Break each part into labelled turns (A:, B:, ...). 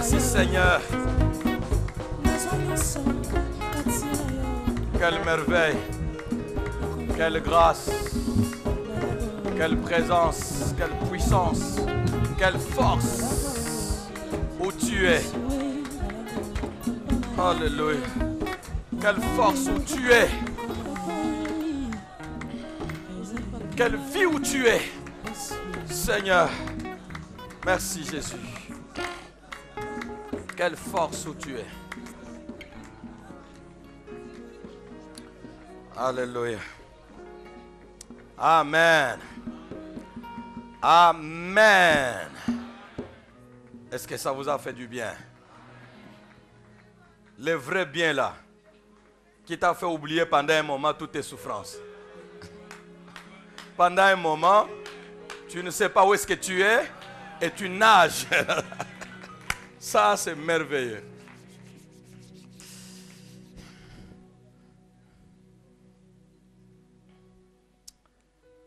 A: Merci Seigneur. Quelle merveille. Quelle grâce. Quelle présence. Quelle puissance. Quelle force. Où tu es. Alléluia. Quelle force où tu es. Quelle vie où tu es. Seigneur. Merci Jésus. Quelle force où tu es. Alléluia. Amen. Amen. Est-ce que ça vous a fait du bien? Le vrai bien là, qui t'a fait oublier pendant un moment toutes tes souffrances. Pendant un moment, tu ne sais pas où est-ce que tu es et tu nages. Ça, c'est merveilleux.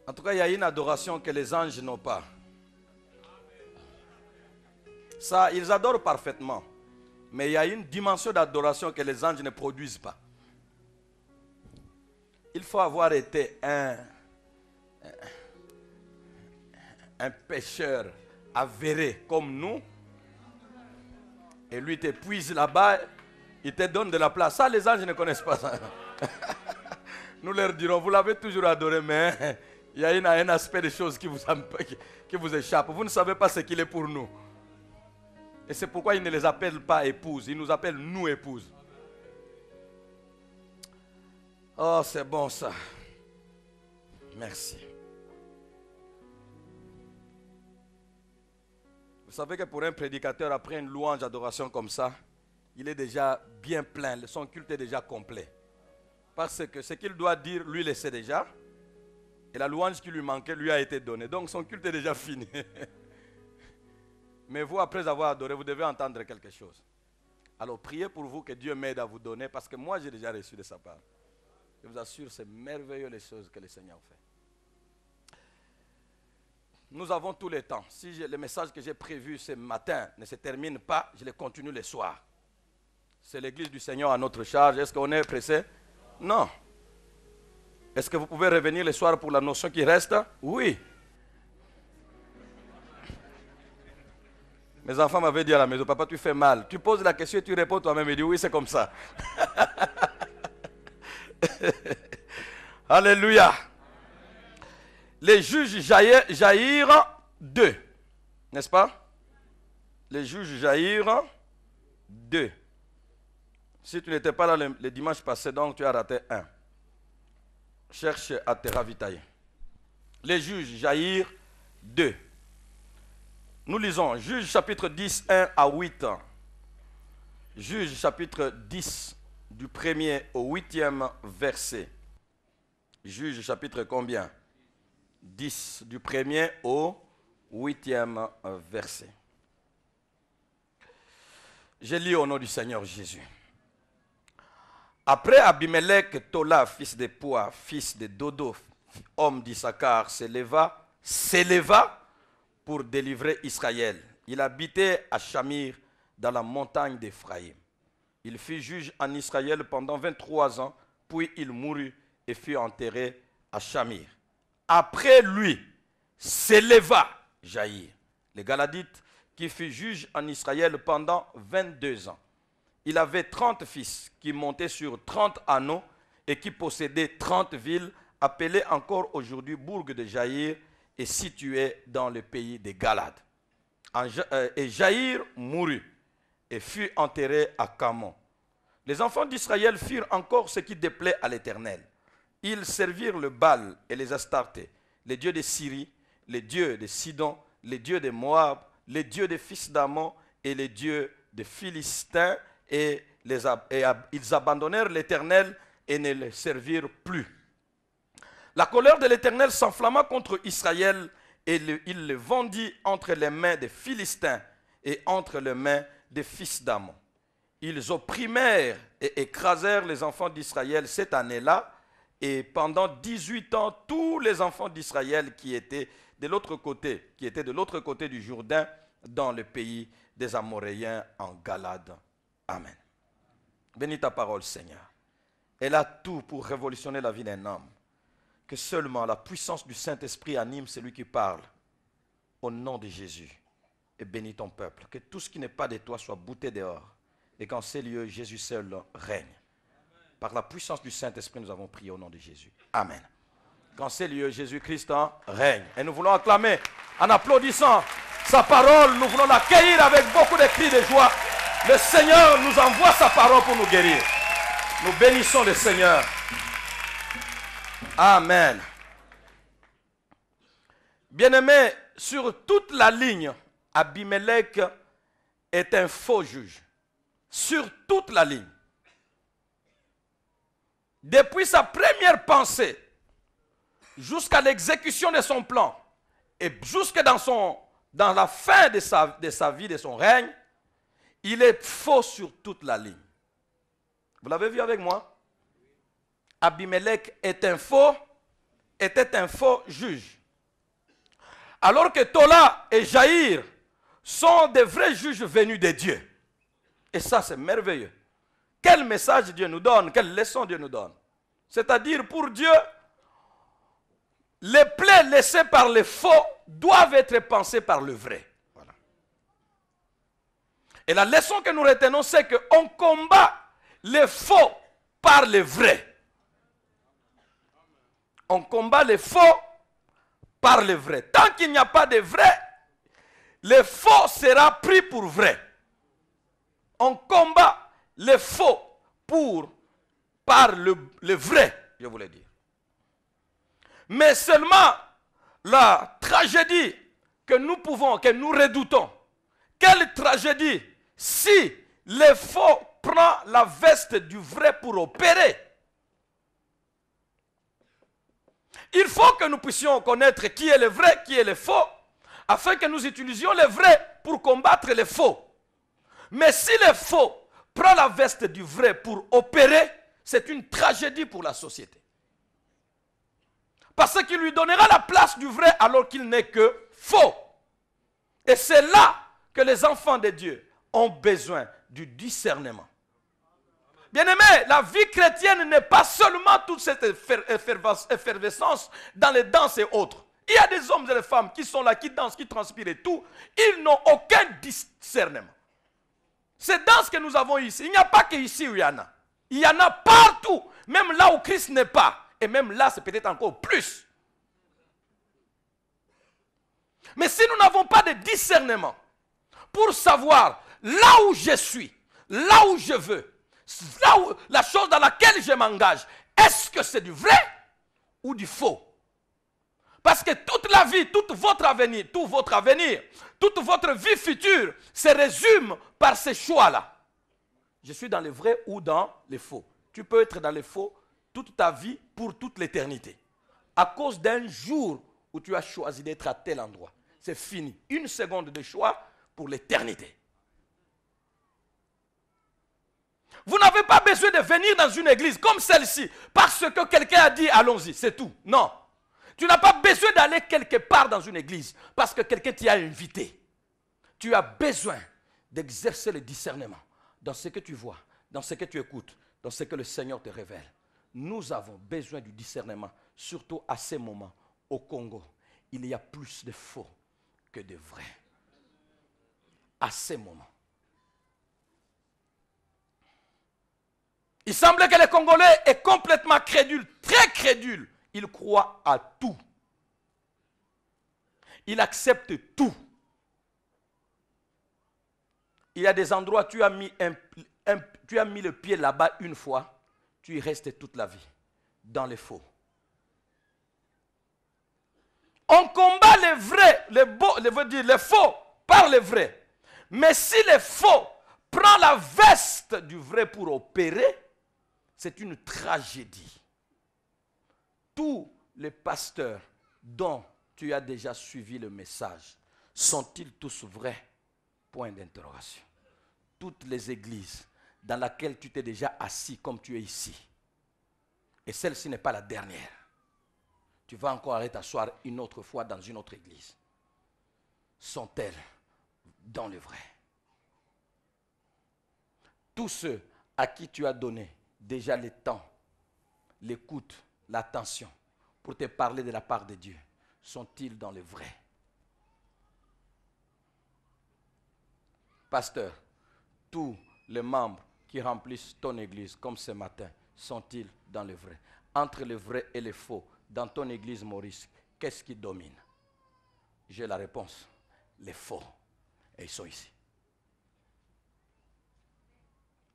A: En tout cas, il y a une adoration que les anges n'ont pas. Ça, ils adorent parfaitement. Mais il y a une dimension d'adoration que les anges ne produisent pas. Il faut avoir été un pécheur avéré comme nous. Et lui t'épuise là-bas, il te donne de la place. Ça, les anges ne connaissent pas ça. Nous leur dirons, vous l'avez toujours adoré, mais il y a un aspect des choses qui vous échappe. Vous ne savez pas ce qu'il est pour nous. Et c'est pourquoi il ne les appelle pas épouses. Il nous appelle nous épouses. Oh, c'est bon ça. Merci. Vous savez que pour un prédicateur, après une louange d'adoration comme ça, il est déjà bien plein. Son culte est déjà complet. Parce que ce qu'il doit dire, lui le sait déjà. Et la louange qui lui manquait, lui a été donnée. Donc son culte est déjà fini. Mais vous, après avoir adoré, vous devez entendre quelque chose. Alors priez pour vous que Dieu m'aide à vous donner, parce que moi j'ai déjà reçu de sa part. Je vous assure, c'est merveilleux les choses que le Seigneur fait. Nous avons tout le temps. Si le message que j'ai prévu ce matin ne se termine pas, je le continue le soir. C'est l'église du Seigneur à notre charge. Est-ce qu'on est pressé? Non. Est-ce que vous pouvez revenir le soir pour la notion qui reste? Oui. Mes enfants m'avaient dit à la maison, papa, tu fais mal. Tu poses la question et tu réponds toi-même et dis oui, c'est comme ça. Alléluia. Les juges jaillirent d'eux. N'est-ce pas? Les juges jaillirent d'eux. Si tu n'étais pas là le dimanche passé, donc tu as raté un. Cherche à te ravitailler. Les juges jaillirent d'eux. Nous lisons Juges chapitre 10, 1 à 8. Juges chapitre 10, du 1er au 8e verset. Juges chapitre combien? 10, du 1er au 8e verset. Je lis au nom du Seigneur Jésus. Après Abimelech, Tola, fils de Poua, fils de Dodo, homme d'Issachar, s'éleva pour délivrer Israël. Il habitait à Shamir, dans la montagne d'Éphraïm. Il fut juge en Israël pendant 23 ans, puis il mourut et fut enterré à Shamir. Après lui, s'éleva Jaïr, le Galadite, qui fut juge en Israël pendant 22 ans. Il avait 30 fils qui montaient sur 30 anneaux et qui possédaient 30 villes, appelées encore aujourd'hui bourg de Jaïr, et situé dans le pays des Galades. Et Jaïr mourut et fut enterré à Camon. Les enfants d'Israël firent encore ce qui déplaît à l'Éternel. Ils servirent le Baal et les Astartés, les dieux de Syrie, les dieux de Sidon, les dieux de Moab, les dieux des fils d'Ammon et les dieux des Philistins, et ils abandonnèrent l'Éternel et ne le servirent plus. La colère de l'Éternel s'enflamma contre Israël et il le vendit entre les mains des Philistins et entre les mains des fils d'Ammon. Ils opprimèrent et écrasèrent les enfants d'Israël cette année-là, et pendant 18 ans, tous les enfants d'Israël qui étaient de l'autre côté du Jourdain dans le pays des Amoréens en Galade. Amen. Bénis ta parole, Seigneur. Elle a tout pour révolutionner la vie d'un homme. Que seulement la puissance du Saint-Esprit anime celui qui parle. Au nom de Jésus. Et bénis ton peuple. Que tout ce qui n'est pas de toi soit bouté dehors. Et qu'en ces lieux, Jésus seul règne. Par la puissance du Saint-Esprit, nous avons prié au nom de Jésus. Amen. Qu'en ces lieux, Jésus-Christ règne. Et nous voulons acclamer en applaudissant sa parole. Nous voulons l'accueillir avec beaucoup de cris de joie. Le Seigneur nous envoie sa parole pour nous guérir. Nous bénissons le Seigneur. Amen. Bien-aimés, sur toute la ligne, Abimelech est un faux juge. Sur toute la ligne. Depuis sa première pensée jusqu'à l'exécution de son plan et jusque dans la fin de sa vie, de son règne, il est faux sur toute la ligne. Vous l'avez vu avec moi? Abimelech était un faux juge. Alors que Tola et Jaïr sont des vrais juges venus de Dieu. Et ça, c'est merveilleux. Quel message Dieu nous donne, quelle leçon Dieu nous donne. C'est-à-dire, pour Dieu, les plaies laissées par les faux doivent être pensées par le vrai. Voilà. Et la leçon que nous retenons, c'est qu'on combat les faux par les vrais. On combat les faux par les vrais. Tant qu'il n'y a pas de vrai, le faux sera pris pour vrai. On combat les faux par le vrai, je voulais dire. Mais seulement la tragédie que nous redoutons, quelle tragédie si le faux prend la veste du vrai pour opérer. Il faut que nous puissions connaître qui est le vrai, qui est le faux, afin que nous utilisions le vrai pour combattre les faux. Mais si le faux prend la veste du vrai pour opérer, c'est une tragédie pour la société. Parce qu'il lui donnera la place du vrai alors qu'il n'est que faux. Et c'est là que les enfants de Dieu ont besoin du discernement. Bien-aimés, la vie chrétienne n'est pas seulement toute cette effervescence dans les danses et autres. Il y a des hommes et des femmes qui sont là, qui dansent, qui transpirent et tout. Ils n'ont aucun discernement. Ces danses que nous avons ici, il n'y a pas que ici où il y en a. Il y en a partout, même là où Christ n'est pas. Et même là, c'est peut-être encore plus. Mais si nous n'avons pas de discernement pour savoir là où je suis, là où je veux, là où, la chose dans laquelle je m'engage, est-ce que c'est du vrai ou du faux? Parce que toute la vie, tout votre avenir, toute votre vie future se résume par ces choix-là. Je suis dans le vrai ou dans le faux. Tu peux être dans le faux toute ta vie pour toute l'éternité. À cause d'un jour où tu as choisi d'être à tel endroit. C'est fini. Une seconde de choix pour l'éternité. Vous n'avez pas besoin de venir dans une église comme celle-ci parce que quelqu'un a dit allons-y, c'est tout. Non. Tu n'as pas besoin d'aller quelque part dans une église parce que quelqu'un t'y a invité. Tu as besoin d'exercer le discernement dans ce que tu vois, dans ce que tu écoutes, dans ce que le Seigneur te révèle. Nous avons besoin du discernement, surtout à ces moments. Au Congo, il y a plus de faux que de vrais. À ces moments. Il semble que le Congolais est complètement crédule, très crédule. Il croit à tout. Il accepte tout. Il y a des endroits où tu as mis le pied là-bas une fois, tu y restes toute la vie, dans les faux. On combat les vrais, les faux par les vrais. Mais si le faux prend la veste du vrai pour opérer, c'est une tragédie. Tous les pasteurs dont tu as déjà suivi le message, sont-ils tous vrais? Point d'interrogation. Toutes les églises dans lesquelles tu t'es déjà assis comme tu es ici, et celle-ci n'est pas la dernière, tu vas encore aller t'asseoir une autre fois dans une autre église, sont-elles dans le vrai. Tous ceux à qui tu as donné déjà le temps, l'écoute, l'attention pour te parler de la part de Dieu, sont-ils dans le vrai? Pasteur, tous les membres qui remplissent ton église comme ce matin, sont-ils dans le vrai? Entre le vrai et le faux, dans ton église Maurice, qu'est-ce qui domine? J'ai la réponse, les faux. Et ils sont ici.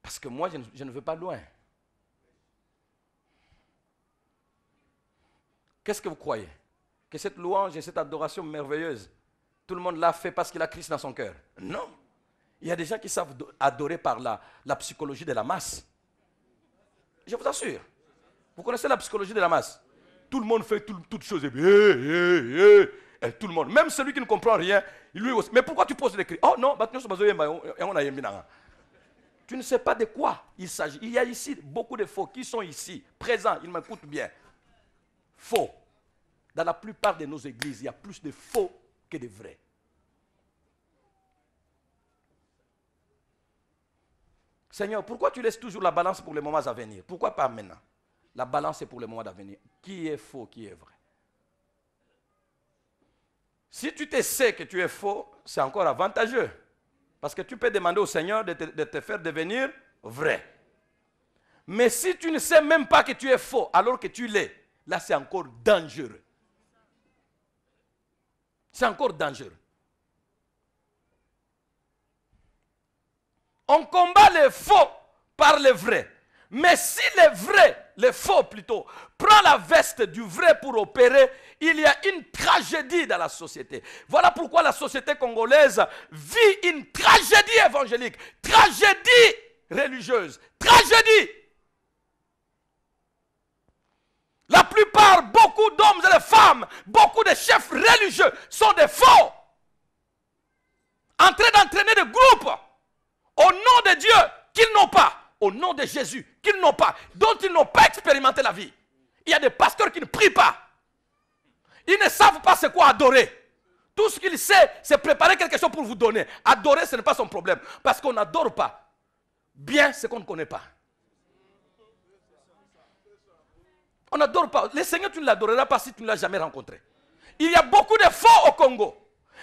A: Parce que moi, je ne veux pas loin. Qu'est-ce que vous croyez? Que cette louange et cette adoration merveilleuse, tout le monde l'a fait parce qu'il a Christ dans son cœur? Non. Il y a des gens qui savent adorer par la psychologie de la masse. Je vous assure. Vous connaissez la psychologie de la masse? Tout le monde fait toutes choses. Et tout le monde. Même celui qui ne comprend rien, lui aussi. Mais pourquoi tu poses des cris? Oh non, tu ne sais pas de quoi il s'agit. Il y a ici beaucoup de faux qui sont ici, présents. Ils m'écoutent bien. Faux. Dans la plupart de nos églises, il y a plus de faux que de vrais. Seigneur, pourquoi tu laisses toujours la balance pour les moments à venir? Pourquoi pas maintenant? La balance est pour les moments à venir. Qui est faux, qui est vrai? Si tu te sais que tu es faux, c'est encore avantageux. Parce que tu peux demander au Seigneur de te faire devenir vrai. Mais si tu ne sais même pas que tu es faux alors que tu l'es, là c'est encore dangereux. C'est encore dangereux. On combat les faux par les vrais. Mais si les vrais, les faux plutôt, prend la veste du vrai pour opérer, il y a une tragédie dans la société. Voilà pourquoi la société congolaise vit une tragédie évangélique, tragédie religieuse, tragédie. La plupart, beaucoup d'hommes et de femmes, beaucoup de chefs religieux sont des faux. En train d'entraîner des groupes au nom de Dieu qu'ils n'ont pas. Au nom de Jésus, qu'ils n'ont pas, dont ils n'ont pas expérimenté la vie. Il y a des pasteurs qui ne prient pas. Ils ne savent pas c'est quoi adorer. Tout ce qu'il sait, c'est préparer quelque chose pour vous donner. Adorer, ce n'est pas son problème. Parce qu'on n'adore pas bien ce qu'on ne connaît pas. On n'adore pas. Le Seigneur, tu ne l'adoreras pas si tu ne l'as jamais rencontré. Il y a beaucoup de faux au Congo.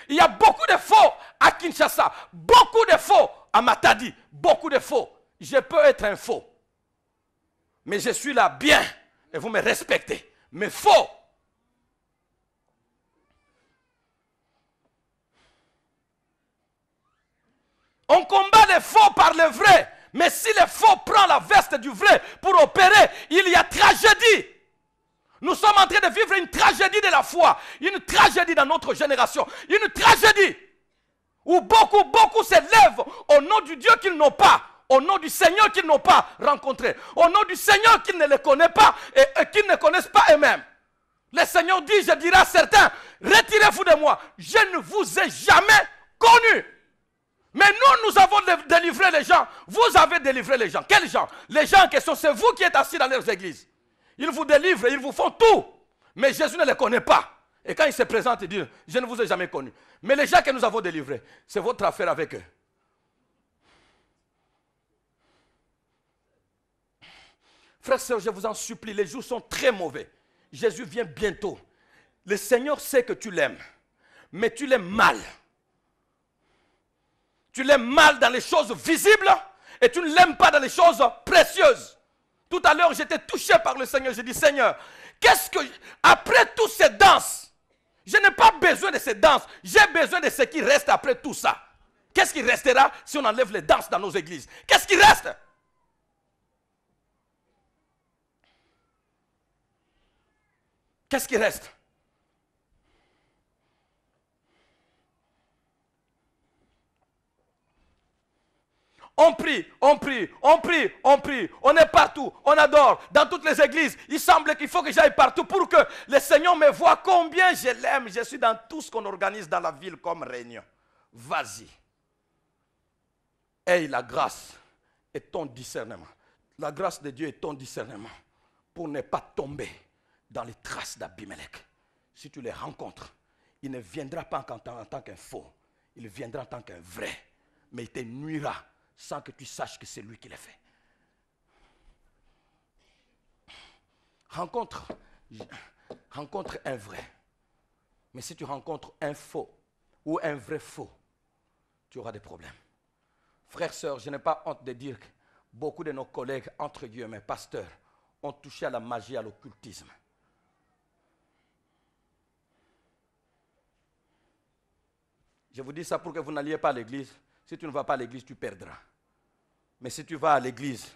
A: Il y a beaucoup de faux à Kinshasa. Beaucoup de faux à Matadi. Beaucoup de faux. Je peux être un faux, mais je suis là bien et vous me respectez. Mais faux. On combat les faux par le vrai, mais si le faux prend la veste du vrai pour opérer, il y a tragédie. Nous sommes en train de vivre une tragédie de la foi, une tragédie dans notre génération, une tragédie où beaucoup s'élèvent au nom du Dieu qu'ils n'ont pas. Au nom du Seigneur qu'ils n'ont pas rencontré. Au nom du Seigneur qu'ils ne les connaissent pas et qu'ils ne connaissent pas eux-mêmes. Le Seigneur dit, je dirai à certains, retirez-vous de moi. Je ne vous ai jamais connu. Mais nous avons délivré les gens. Vous avez délivré les gens. Quels gens? Les gens en question, c'est vous qui êtes assis dans leurs églises. Ils vous délivrent, ils vous font tout. Mais Jésus ne les connaît pas. Et quand il se présente, il dit, je ne vous ai jamais connu. Mais les gens que nous avons délivrés, c'est votre affaire avec eux. Frères et sœurs, je vous en supplie, les jours sont très mauvais. Jésus vient bientôt. Le Seigneur sait que tu l'aimes, mais tu l'aimes mal. Tu l'aimes mal dans les choses visibles et tu ne l'aimes pas dans les choses précieuses. Tout à l'heure, j'étais touché par le Seigneur. J'ai dit, Seigneur, qu'est-ce que... Après toutes ces danses, je n'ai pas besoin de ces danses. J'ai besoin de ce qui reste après tout ça. Qu'est-ce qui restera si on enlève les danses dans nos églises? Qu'est-ce qui reste? Qu'est-ce qui reste? On prie, on prie, on prie, on prie. On est partout, on adore. Dans toutes les églises, il semble qu'il faut que j'aille partout pour que le Seigneur me voie combien je l'aime. Je suis dans tout ce qu'on organise dans la ville comme réunion. Vas-y. Aie la grâce et ton discernement. La grâce de Dieu est ton discernement pour ne pas tomber dans les traces d'Abimelech. Si tu les rencontres, il ne viendra pas en tant qu'un faux. il viendra en tant qu'un vrai, mais il te nuira sans que tu saches que c'est lui qui l'a fait. Rencontre un vrai. Mais si tu rencontres un faux ou un vrai faux, tu auras des problèmes. Frères, sœurs, je n'ai pas honte de dire que beaucoup de nos collègues, entre guillemets, pasteurs, ont touché à la magie, à l'occultisme. Je vous dis ça pour que vous n'alliez pas à l'église. Si tu ne vas pas à l'église, tu perdras. Mais si tu vas à l'église,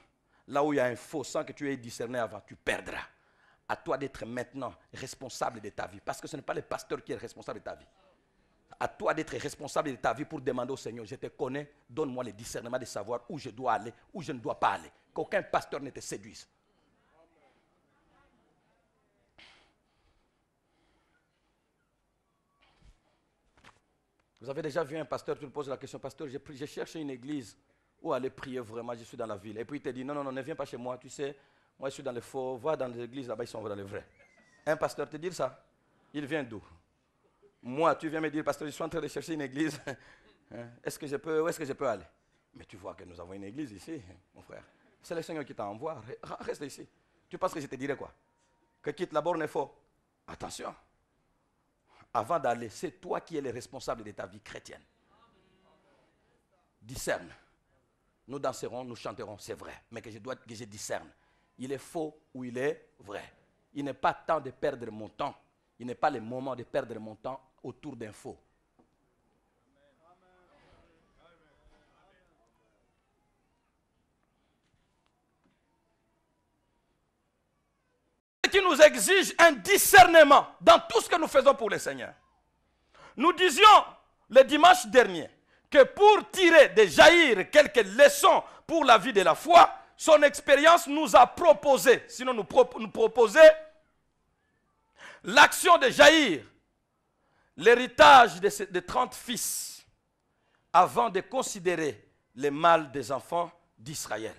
A: là où il y a un faux, sans que tu aies discerné avant, tu perdras. À toi d'être maintenant responsable de ta vie. Parce que ce n'est pas le pasteur qui est responsable de ta vie. À toi d'être responsable de ta vie pour demander au Seigneur, je te connais, donne-moi le discernement de savoir où je dois aller, où je ne dois pas aller. Qu'aucun pasteur ne te séduise. Vous avez déjà vu un pasteur, tu lui poses la question, pasteur, je cherche une église où aller prier vraiment, je suis dans la ville. Et puis il te dit, non, ne viens pas chez moi, tu sais, moi je suis dans le faux, va dans l'église, là-bas ils sont dans le vrai. Un pasteur te dit ça, il vient d'où? Moi, tu viens me dire, pasteur, je suis en train de chercher une église, où est-ce que je peux aller? Mais tu vois que nous avons une église ici, mon frère. C'est le Seigneur qui t'envoie, reste ici. Tu penses que je te dirais quoi? Que quitte la borne est faux. Attention. Avant d'aller, c'est toi qui es le responsable de ta vie chrétienne. Discerne. Nous danserons, nous chanterons, c'est vrai. Mais que je discerne. Il est faux ou il est vrai. Il n'est pas temps de perdre mon temps. Il n'est pas le moment de perdre mon temps autour d'un faux. Qui nous exige un discernement dans tout ce que nous faisons pour le Seigneur. Nous disions le dimanche dernier que pour tirer de Jaïr quelques leçons pour la vie de la foi, son expérience nous a proposé, sinon nous proposait l'action de Jaïr, l'héritage de 30 fils, avant de considérer le mal des enfants d'Israël.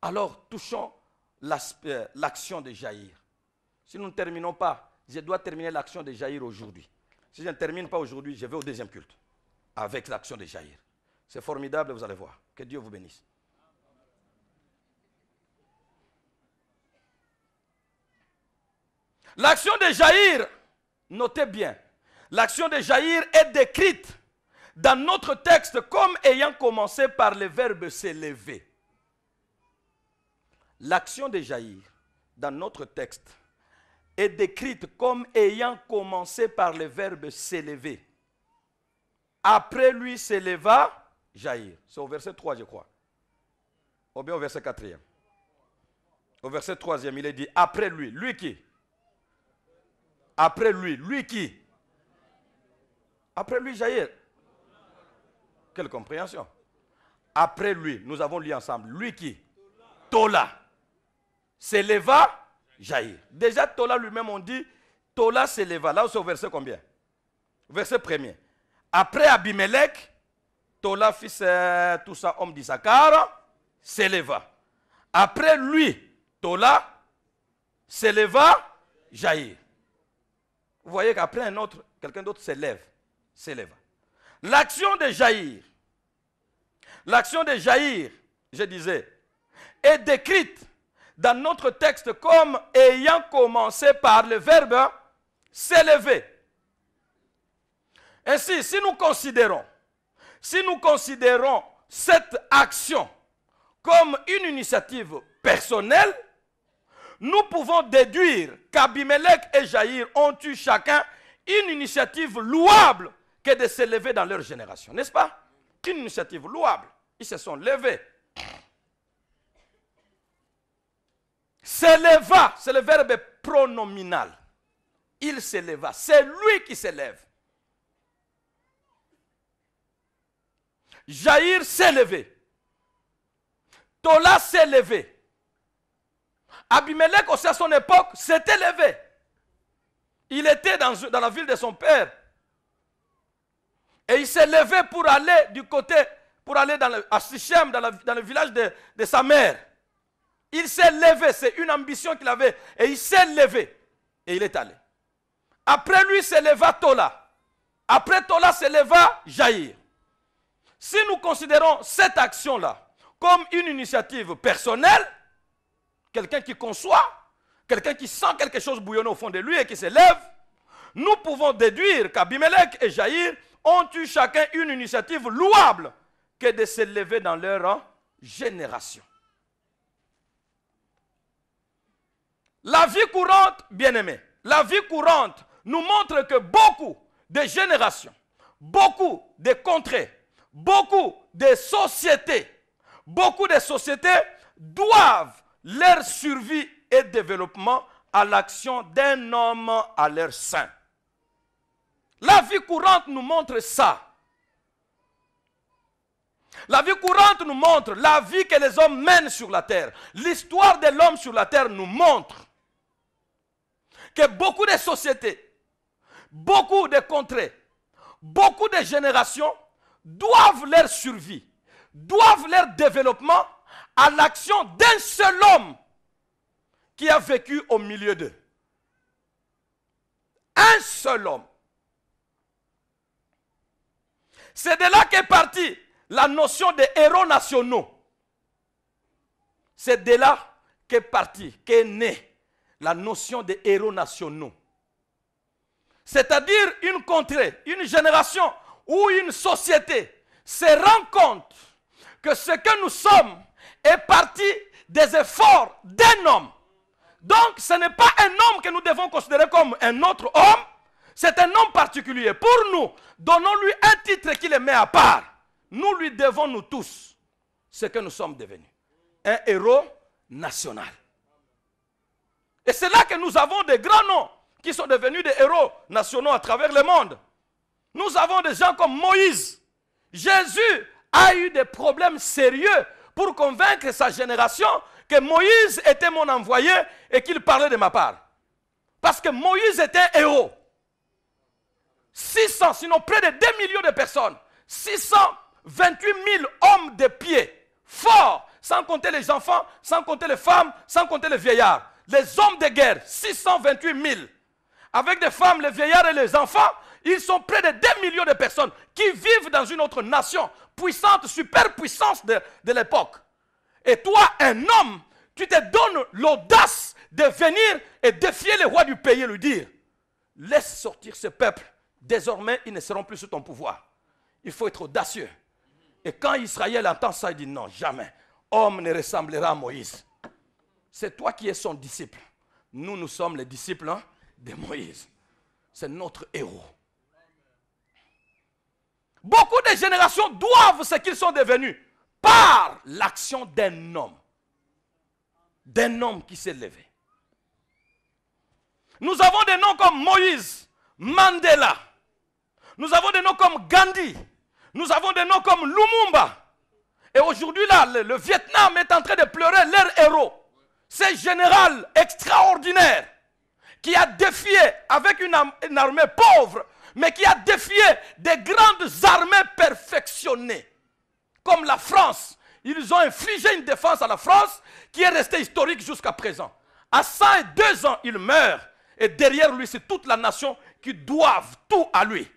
A: Alors touchons l'action de Jaïr. Si nous ne terminons pas, je dois terminer l'action de Jaïr aujourd'hui. Si je ne termine pas aujourd'hui, je vais au deuxième culte avec l'action de Jaïr. C'est formidable, vous allez voir. Que Dieu vous bénisse. L'action de Jaïr, notez bien, l'action de Jaïr est décrite dans notre texte comme ayant commencé par le verbe s'élever. L'action de Jaïr, dans notre texte, est décrite comme ayant commencé par le verbe s'élever. Après lui s'éleva Jaïr. C'est au verset 3, je crois. Ou bien au verset 4e. Au verset 3e, il est dit, après lui. Lui qui? Après lui. Lui qui? Après lui Jaïr. Quelle compréhension. Après lui, nous avons lu ensemble. Lui qui? Tola. S'éleva Jaïr. Déjà, Tola lui-même, on dit, Tola s'éleva. Là, c'est au verset combien? Verset 1er. Après Abimelech, Tola, fils tout ça, homme d'Issachar, s'éleva. Après lui, Tola, s'éleva Jaïr. Vous voyez qu'après un autre, quelqu'un d'autre s'élève. L'action de Jaïr, je disais, est décrite dans notre texte comme ayant commencé par le verbe s'élever. Ainsi, si nous considérons cette action comme une initiative personnelle, nous pouvons déduire qu'Abimelech et Jaïr ont eu chacun une initiative louable que de s'élever dans leur génération. N'est-ce pas? Une initiative louable. Ils se sont levés. S'éleva, c'est le verbe pronominal. Il s'éleva. C'est lui qui s'élève. Jaïr s'est levé. Tola s'est levé. Abimelech aussi à son époque s'était levé. Il était dans la ville de son père. Et il s'est levé pour aller du côté, à Sichem, dans le village de sa mère. Il s'est levé, c'est une ambition qu'il avait. Et il s'est levé. Et il est allé. Après lui s'éleva Tola. Après Tola s'éleva Jaïr. Si nous considérons cette action-là comme une initiative personnelle, quelqu'un qui conçoit, quelqu'un qui sent quelque chose bouillonner au fond de lui et qui s'élève, nous pouvons déduire qu'Abimelech et Jaïr ont eu chacun une initiative louable que de s'élever dans leur génération. La vie courante, bien-aimés, la vie courante nous montre que beaucoup de générations, beaucoup de contrées, beaucoup de sociétés doivent leur survie et développement à l'action d'un homme à leur sein. La vie courante nous montre ça. La vie courante nous montre la vie que les hommes mènent sur la terre. L'histoire de l'homme sur la terre nous montre que beaucoup de sociétés, beaucoup de contrées, beaucoup de générations doivent leur survie, doivent leur développement à l'action d'un seul homme qui a vécu au milieu d'eux. Un seul homme. C'est de là qu'est partie la notion de héros nationaux. C'est de là qu'est née la notion de héros nationaux. C'est-à-dire une contrée, une génération ou une société se rend compte que ce que nous sommes est parti des efforts d'un homme. Donc ce n'est pas un homme que nous devons considérer comme un autre homme, c'est un homme particulier. Pour nous, donnons-lui un titre qui le met à part. Nous lui devons, nous tous, ce que nous sommes devenus. Un héros national. Et c'est là que nous avons des grands noms qui sont devenus des héros nationaux à travers le monde. Nous avons des gens comme Moïse. Jésus a eu des problèmes sérieux pour convaincre sa génération que Moïse était mon envoyé et qu'il parlait de ma part. Parce que Moïse était un héros. 600, sinon près de 2 millions de personnes. 628 000 hommes de pied, forts, sans compter les enfants, sans compter les femmes, sans compter les vieillards. Les hommes de guerre, 628 000. Avec des femmes, les vieillards et les enfants, ils sont près de 2 millions de personnes qui vivent dans une autre nation, puissante, super puissance de l'époque. Et toi, un homme, tu te donnes l'audace de venir et défier le roi du pays et lui dire, laisse sortir ce peuple, désormais ils ne seront plus sous ton pouvoir. Il faut être audacieux. Et quand Israël entend ça, il dit non, jamais. Homme ne ressemblera à Moïse. C'est toi qui es son disciple. Nous, nous sommes les disciples de Moïse. C'est notre héros. Beaucoup de générations doivent ce qu'ils sont devenus par l'action d'un homme. D'un homme qui s'est levé. Nous avons des noms comme Moïse, Mandela. Nous avons des noms comme Gandhi. Nous avons des noms comme Lumumba. Et aujourd'hui, là, le Vietnam est en train de pleurer leur héros. Ce général extraordinaire qui a défié avec une armée pauvre, mais qui a défié des grandes armées perfectionnées. Comme la France. Ils ont infligé une défense à la France qui est restée historique jusqu'à présent. À 102 ans, il meurt. Et derrière lui, c'est toute la nation qui doivent tout à lui.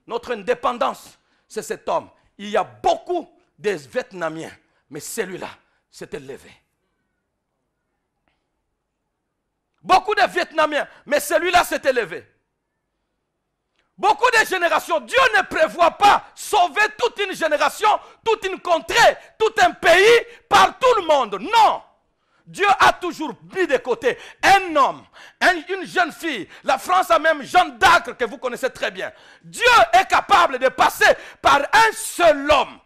A: Notre indépendance, c'est cet homme. Il y a beaucoup de Vietnamiens, mais celui-là s'était levé. Beaucoup de Vietnamiens, mais celui-là s'était levé. Beaucoup de générations, Dieu ne prévoit pas sauver toute une génération, toute une contrée, tout un pays par tout le monde. Non. Dieu a toujours mis de côté un homme, une jeune fille. La France a même Jeanne d'Arc que vous connaissez très bien. Dieu est capable de passer par un seul homme.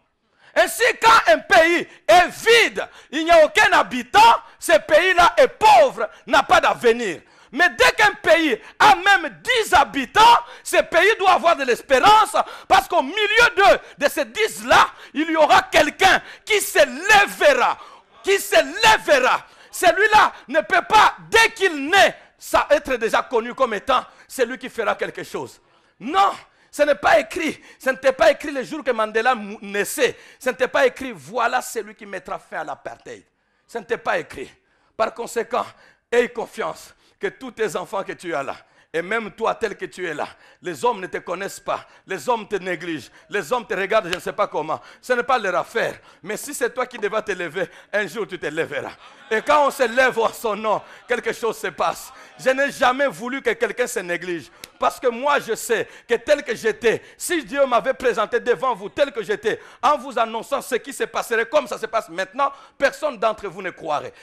A: Ainsi, quand un pays est vide, il n'y a aucun habitant, ce pays-là est pauvre, n'a pas d'avenir. Mais dès qu'un pays a même 10 habitants, ce pays doit avoir de l'espérance parce qu'au milieu de ces 10-là, il y aura quelqu'un qui se lèvera. Qui se lèvera. Celui-là ne peut pas, dès qu'il naît, ça être déjà connu comme étant celui qui fera quelque chose. Non, ce n'est pas écrit. Ce n'était pas écrit le jour que Mandela naissait. Ce n'était pas écrit, voilà celui qui mettra fin à l'apartheid. Ce n'était pas écrit. Par conséquent, aie confiance que tous tes enfants que tu as là, Et même toi, tel que tu es là, les hommes ne te connaissent pas. Les hommes te négligent. Les hommes te regardent, je ne sais pas comment. Ce n'est pas leur affaire. Mais si c'est toi qui devras te lever, un jour tu te lèveras. Et quand on se lève à son nom, quelque chose se passe. Je n'ai jamais voulu que quelqu'un se néglige. Parce que moi, je sais que tel que j'étais, si Dieu m'avait présenté devant vous tel que j'étais, en vous annonçant ce qui se passerait comme ça se passe maintenant, personne d'entre vous ne croirait.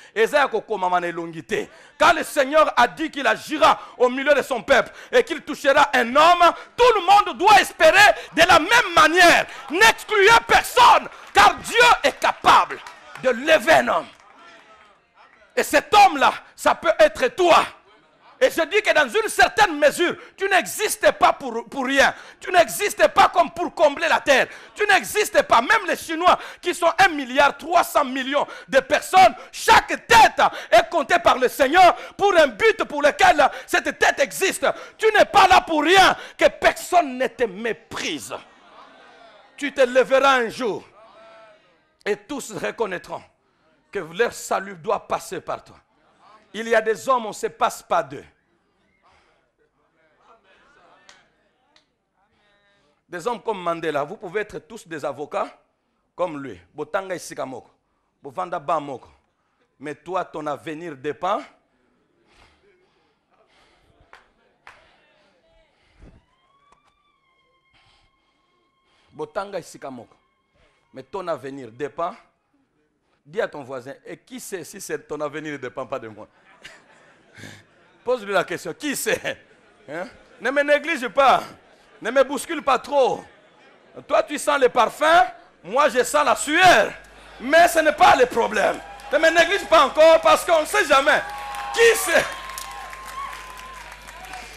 A: Quand le Seigneur a dit qu'il agira au milieu de son peuple et qu'il touchera un homme, tout le monde doit espérer de la même manière. N'excluez personne, car Dieu est capable de lever un homme. Et cet homme-là, ça peut être toi. Et je dis que dans une certaine mesure, tu n'existes pas pour rien. Tu n'existes pas comme pour combler la terre. Tu n'existes pas. Même les Chinois qui sont 1,3 milliard de personnes, chaque tête est comptée par le Seigneur pour un but pour lequel cette tête existe. Tu n'es pas là pour rien. Que personne ne te méprise. Tu te lèveras un jour et tous reconnaîtront que leur salut doit passer par toi. Il y a des hommes, on ne se passe pas d'eux. Des hommes comme Mandela, vous pouvez être tous des avocats comme lui. Botanga isikamoko, bovanda bamoko. Mais toi, ton avenir dépend. Botanga isikamoko. Mais ton avenir dépend. Dis à ton voisin, et qui sait si ton avenir ne dépend pas de moi? Pose-lui la question, qui sait? Hein? Ne me néglige pas, ne me bouscule pas trop. Toi tu sens le parfum, moi je sens la sueur. Mais ce n'est pas le problème. Ne me néglige pas encore parce qu'on ne sait jamais. Qui sait?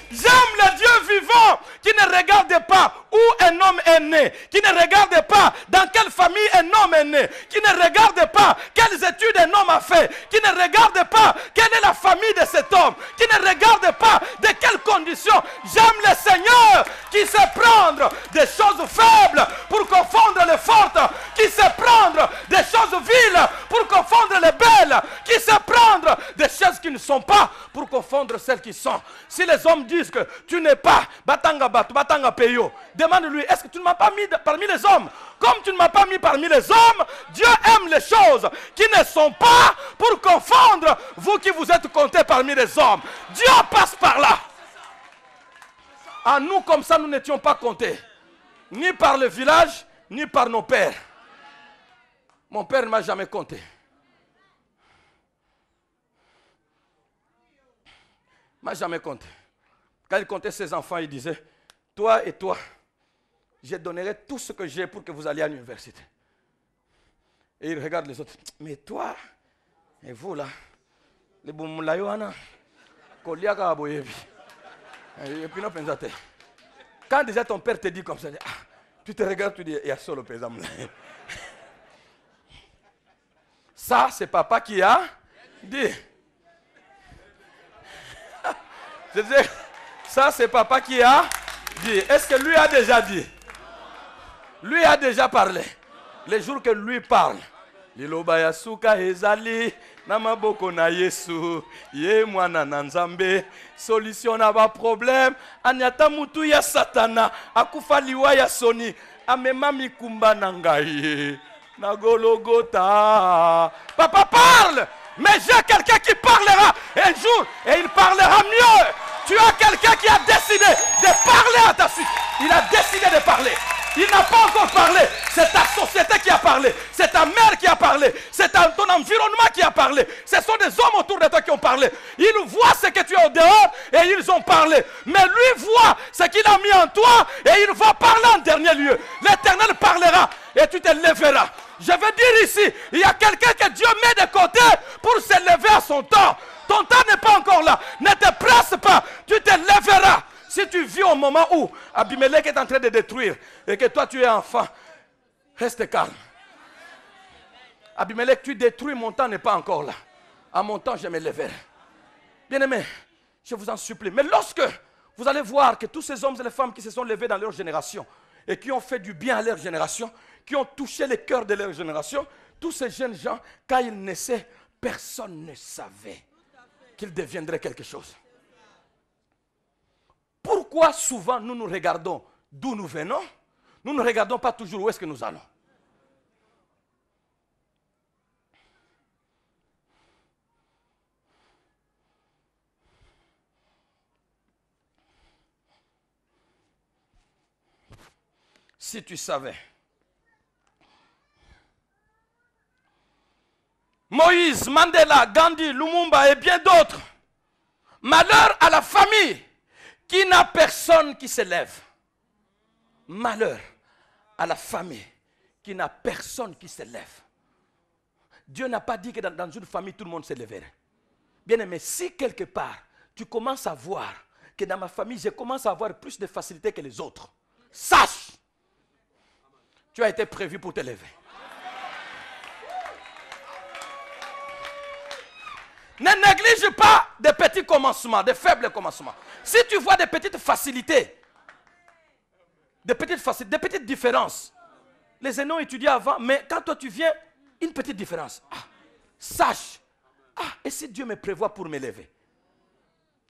A: J'aime le Dieu vivant qui ne regarde pas où un homme est né, qui ne regarde pas dans quelle famille un homme est né, qui ne regarde pas quelles études un homme a fait, qui ne regarde pas quelle est la famille de cet homme, qui ne regarde pas de quelles conditions. J'aime le Seigneur qui sait prendre des choses faibles pour confondre les fortes, qui sait prendre des choses viles pour confondre les belles, qui sait prendre des choses qui ne sont pas pour confondre celles qui sont. Si les hommes disent que tu n'es pas Batanga Batu, Batanga Peyo, demande-lui, est-ce que tu ne m'as pas mis parmi les hommes? Comme tu ne m'as pas mis parmi les hommes, Dieu aime les choses qui ne sont pas pour confondre vous qui vous êtes comptés parmi les hommes. Dieu passe par là. À nous comme ça, nous n'étions pas comptés. Ni par le village, ni par nos pères. Mon père ne m'a jamais compté. Il ne m'a jamais compté. Quand il comptait ses enfants, il disait, toi et toi, je donnerai tout ce que j'ai pour que vous alliez à l'université. Et il regarde les autres. Mais toi, et vous là, les boumoulayouana, koliaka aboyebi. Et puis non, pensate. Quand déjà ton père te dit comme ça, tu te regardes, tu dis, il y a solo paysan. Ça, c'est papa qui a dit. Je disais, ça c'est papa qui a dit. Est-ce que lui a déjà dit? Lui a déjà parlé. Les jours que lui parle. Liloba ya suka ezali na maboko na Yesu. Ye mwana na Nzambe. Solution na ba problème. Anyata mutu ya Satana. Akufa liwa ya soni. Amema mikumba na ngai. Na Golgotha. Papa parle. Mais j'ai quelqu'un qui parlera un jour et il parlera mieux. Tu as quelqu'un qui a décidé de parler à ta suite. Il a décidé de parler. Il n'a pas encore parlé. C'est ta société qui a parlé. C'est ta mère qui a parlé. C'est ton environnement qui a parlé. Ce sont des hommes autour de toi qui ont parlé. Ils voient ce que tu as au dehors et ils ont parlé. Mais lui voit ce qu'il a mis en toi et il va parler en dernier lieu. L'Éternel parlera et tu te lèveras. Je veux dire ici, il y a quelqu'un que Dieu met de côté pour se lever à son temps. Ton temps n'est pas encore là. Ne te presse pas. Tu te lèveras. Si tu vis au moment où Abimelech est en train de détruire et que toi tu es enfant, reste calme. Abimelech, tu détruis, mon temps n'est pas encore là. À mon temps, je me lèverai. Bien-aimés, je vous en supplie. Mais lorsque vous allez voir que tous ces hommes et les femmes qui se sont levés dans leur génération et qui ont fait du bien à leur génération, qui ont touché les cœurs de leur génération, tous ces jeunes gens, quand ils naissaient, personne ne savait qu'ils deviendraient quelque chose. pourquoi souvent nous nous regardons d'où nous venons, nous ne regardons pas toujours où est-ce que nous allons. Si tu savais, Moïse, Mandela, Gandhi, Lumumba et bien d'autres, malheur à la famille qui n'a personne qui s'élève. Malheur à la famille qui n'a personne qui s'élève. Dieu n'a pas dit que dans une famille tout le monde s'élèverait. Bien aimé, si quelque part tu commences à voir que dans ma famille je commence à avoir plus de facilité que les autres, sache, tu as été prévu pour t'élever. Ne néglige pas des petits commencements, des faibles commencements. Si tu vois des petites facilités, des petites différences, les aînés ont étudié avant, mais quand toi tu viens, une petite différence. Sache, et si Dieu me prévoit pour m'élever?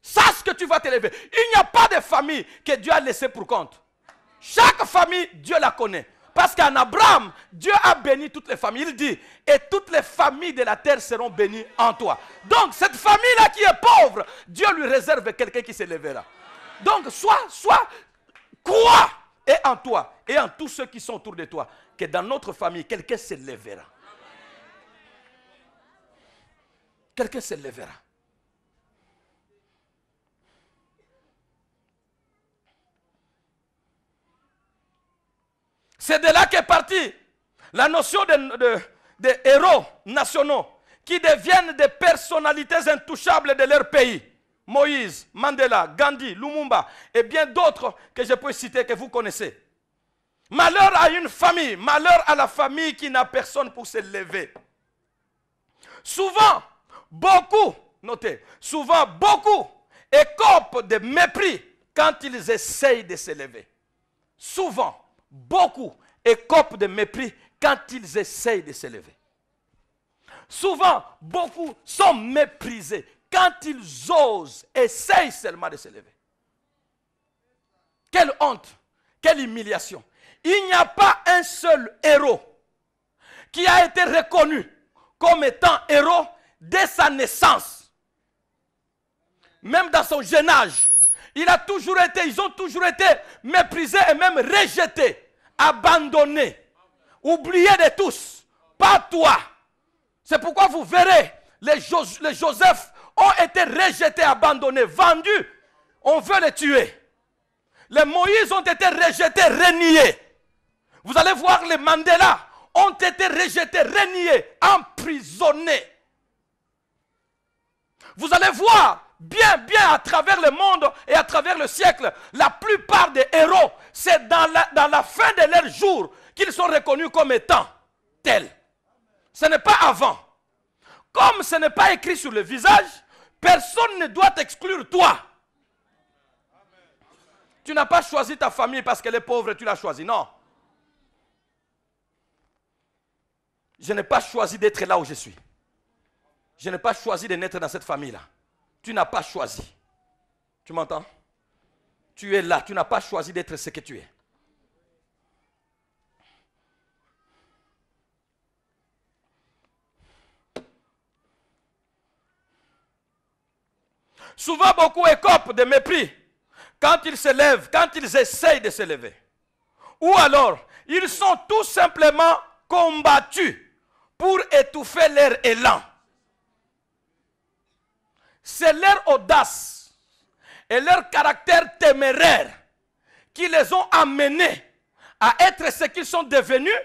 A: Sache que tu vas t'élever. Il n'y a pas de famille que Dieu a laissée pour compte. Chaque famille, Dieu la connaît. Parce qu'en Abraham, Dieu a béni toutes les familles. Il dit, et toutes les familles de la terre seront bénies en toi. Donc, cette famille-là qui est pauvre, Dieu lui réserve quelqu'un qui s'élèvera. Donc, crois et en toi, et en tous ceux qui sont autour de toi, que dans notre famille, quelqu'un s'élèvera. Quelqu'un s'élèvera. C'est de là qu'est partie la notion de héros nationaux qui deviennent des personnalités intouchables de leur pays. Moïse, Mandela, Gandhi, Lumumba et bien d'autres que je peux citer que vous connaissez. Malheur à une famille, malheur à la famille qui n'a personne pour se lever. Souvent, beaucoup écopent de mépris quand ils essayent de se lever. Souvent, beaucoup écopent de mépris quand ils essayent de se lever. Souvent, beaucoup sont méprisés quand ils osent, essayent seulement de se lever. Quelle honte, quelle humiliation. Il n'y a pas un seul héros qui a été reconnu comme étant héros dès sa naissance. Même dans son jeune âge, ils ont toujours été méprisés et même rejetés. Abandonné, oublié de tous, pas toi. C'est pourquoi vous verrez, les Joseph ont été rejetés, abandonnés, vendus. On veut les tuer. Les Moïse ont été rejetés, reniés. Vous allez voir, les Mandela ont été rejetés, reniés, emprisonnés. Vous allez voir, bien à travers le monde et à travers le siècle, la plupart des héros, c'est dans la fin de leur jour qu'ils sont reconnus comme étant tels. Ce n'est pas avant. Comme ce n'est pas écrit sur le visage, personne ne doit t'exclure toi. Tu n'as pas choisi ta famille parce qu'elle est pauvre et tu l'as choisie. Non. Je n'ai pas choisi d'être là où je suis. Je n'ai pas choisi de naître dans cette famille-là. Tu n'as pas choisi. Tu m'entends? Tu es là. Tu n'as pas choisi d'être ce que tu es. Souvent, beaucoup écopent de mépris quand ils se lèvent, quand ils essayent de se lever. Ou alors, ils sont tout simplement combattus pour étouffer leur élan. C'est leur audace et leur caractère téméraire qui les ont amenés à être ce qu'ils sont devenus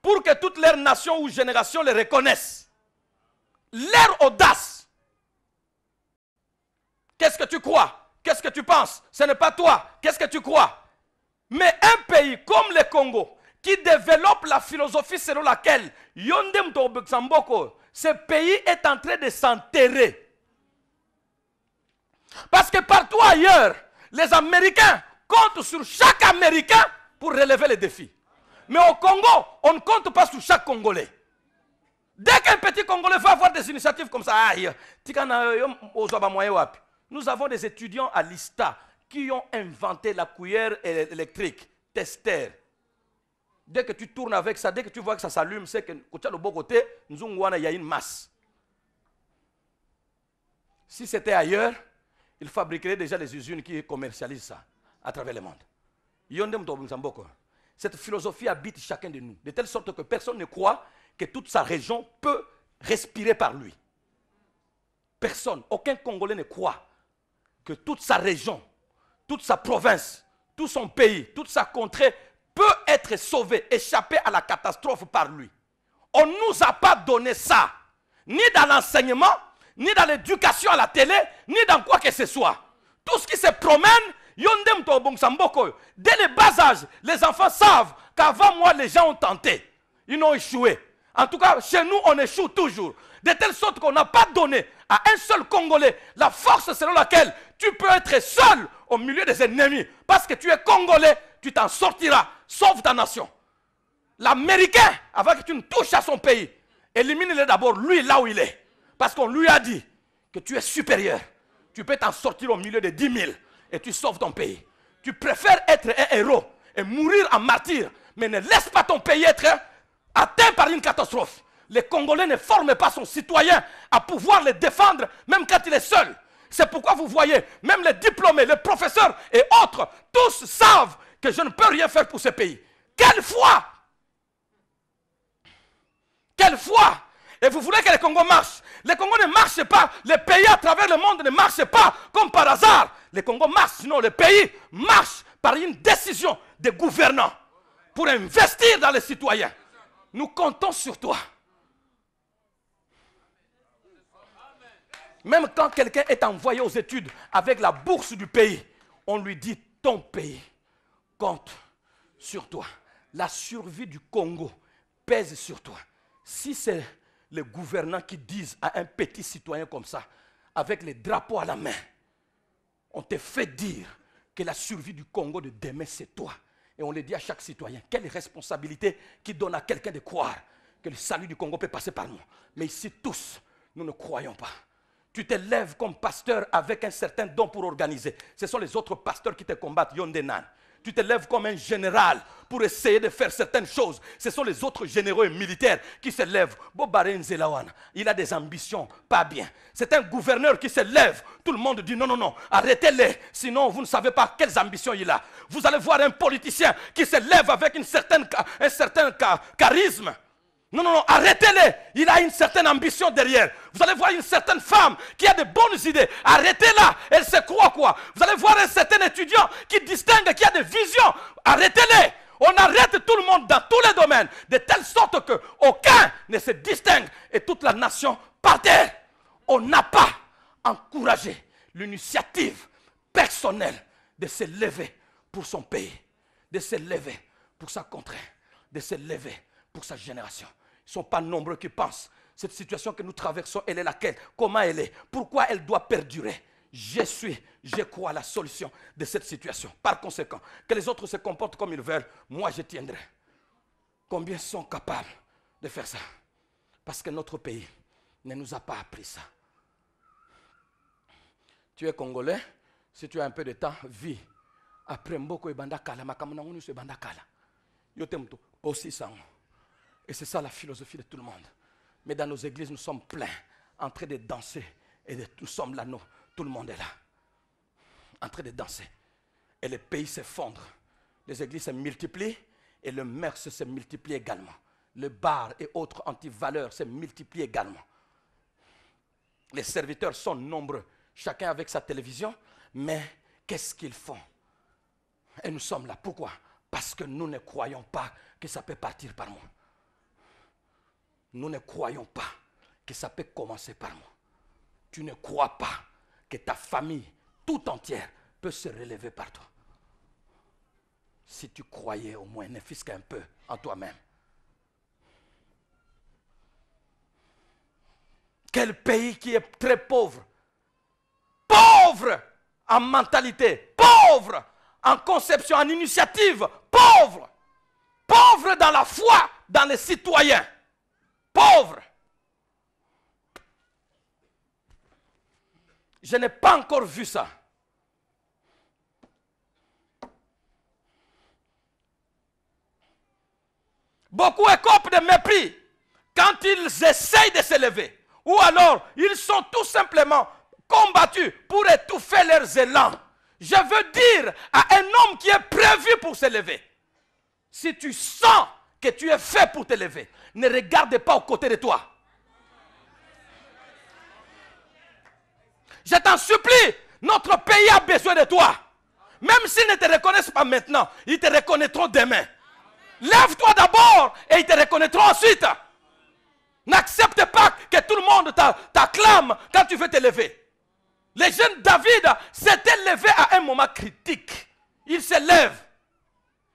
A: pour que toute leur nation ou génération les reconnaisse. Leur audace. Qu'est-ce que tu crois? Qu'est-ce que tu penses? Ce n'est pas toi. Qu'est-ce que tu crois? Mais un pays comme le Congo, qui développe la philosophie selon laquelle Yondem Tobeksamboko, ce pays est en train de s'enterrer. Parce que partout ailleurs, les Américains comptent sur chaque Américain pour relever les défis. Mais au Congo, on ne compte pas sur chaque Congolais. Dès qu'un petit Congolais va avoir des initiatives comme ça, nous avons des étudiants à l'ISTA qui ont inventé la cuillère électrique, tester. Dès que tu tournes avec ça, dès que tu vois que ça s'allume, c'est que quand tu as le bon côté, il y a une masse. Si c'était ailleurs, ils fabriqueraient déjà les usines qui commercialisent ça à travers le monde. Cette philosophie habite chacun de nous, de telle sorte que personne ne croit que toute sa région peut respirer par lui. Personne, aucun Congolais ne croit que toute sa région, toute sa province, tout son pays, toute sa contrée peut être sauvé, échapper à la catastrophe par lui. On ne nous a pas donné ça, ni dans l'enseignement, ni dans l'éducation à la télé, ni dans quoi que ce soit. Tout ce qui se promène, dès le bas âge, les enfants savent qu'avant moi, les gens ont tenté. Ils n'ont échoué. En tout cas, chez nous, on échoue toujours. De telle sorte qu'on n'a pas donné à un seul Congolais la force selon laquelle tu peux être seul au milieu des ennemis. Parce que tu es Congolais, tu t'en sortiras. Sauve ta nation. L'Américain, avant que tu ne touches à son pays, élimine-le d'abord, lui, là où il est. Parce qu'on lui a dit que tu es supérieur. Tu peux t'en sortir au milieu de 10 000 et tu sauves ton pays. Tu préfères être un héros et mourir en martyr, mais ne laisse pas ton pays être atteint par une catastrophe. Les Congolais ne forment pas son citoyen à pouvoir le défendre, même quand il est seul. C'est pourquoi vous voyez, même les diplômés, les professeurs et autres, tous savent que je ne peux rien faire pour ce pays. Quelle foi! Quelle foi! Et vous voulez que le Congo marche. Le Congo ne marche pas. Les pays à travers le monde ne marchent pas comme par hasard. Le Congo marche, sinon le pays marche par une décision des gouvernants pour investir dans les citoyens. Nous comptons sur toi. Même quand quelqu'un est envoyé aux études avec la bourse du pays, on lui dit ton pays compte sur toi. La survie du Congo pèse sur toi. Si c'est les gouvernants qui disent à un petit citoyen comme ça, avec les drapeaux à la main, on te fait dire que la survie du Congo de demain, c'est toi. Et on le dit à chaque citoyen. Quelle responsabilité qui donne à quelqu'un de croire que le salut du Congo peut passer par nous. Mais ici, tous, nous ne croyons pas. Tu te lèves comme pasteur avec un certain don pour organiser. Ce sont les autres pasteurs qui te combattent, Yondenan. Tu te lèves comme un général pour essayer de faire certaines choses. Ce sont les autres généraux et militaires qui se lèvent. Bobaré Nzelawana, il a des ambitions, pas bien. C'est un gouverneur qui se lève. Tout le monde dit non, non, non, arrêtez-les. Sinon, vous ne savez pas quelles ambitions il a. Vous allez voir un politicien qui se lève avec un certain charisme. Non, non, non, arrêtez-les. Il a une certaine ambition derrière. Vous allez voir une certaine femme qui a de bonnes idées. Arrêtez-la. Elle se croit quoi? Vous allez voir un certain étudiant qui distingue, qui a des visions. Arrêtez-les. On arrête tout le monde dans tous les domaines. De telle sorte qu'aucun ne se distingue. Et toute la nation par terre. On n'a pas encouragé l'initiative personnelle de se lever pour son pays. De se lever pour sa contrée. De se lever pour sa génération. Ils ne sont pas nombreux qui pensent. Cette situation que nous traversons, elle est laquelle? Comment elle est? Pourquoi elle doit perdurer? Je crois à la solution de cette situation. Par conséquent, que les autres se comportent comme ils veulent, moi je tiendrai. Combien sont capables de faire ça? Parce que notre pays ne nous a pas appris ça. Tu es Congolais, si tu as un peu de temps, vis. Après Mboko et Bandakala, Makamunangunu et Bandakala. Yotemto, aussi ça. Et c'est ça la philosophie de tout le monde. Mais dans nos églises, nous sommes pleins, en train de danser. Et nous sommes là, tout le monde est là. En train de danser. Et les pays s'effondrent. Les églises se multiplient et le mœurs se multiplie également. Le bar et autres antivaleurs se multiplient également. Les serviteurs sont nombreux, chacun avec sa télévision, mais qu'est-ce qu'ils font? Et nous sommes là. Pourquoi? Parce que nous ne croyons pas que ça peut partir par moi. Nous ne croyons pas que ça peut commencer par moi. Tu ne crois pas que ta famille tout entière peut se relever par toi. Si tu croyais au moins, ne fût-ce qu'un peu en toi-même. Quel pays qui est très pauvre. Pauvre en mentalité, pauvre en conception, en initiative, pauvre. Pauvre dans la foi, dans les citoyens. Pauvre. Je n'ai pas encore vu ça. Beaucoup écopent de mépris quand ils essayent de s'élever. Ou alors, ils sont tout simplement combattus pour étouffer leurs élans. Je veux dire à un homme qui est prévu pour s'élever, si tu sens que tu es fait pour t'élever, ne regarde pas aux côtés de toi. Je t'en supplie, notre pays a besoin de toi. Même s'ils ne te reconnaissent pas maintenant, ils te reconnaîtront demain. Lève-toi d'abord et ils te reconnaîtront ensuite. N'accepte pas que tout le monde t'acclame quand tu veux t'élever. Les jeunes David s'étaient levés à un moment critique. Il se lève.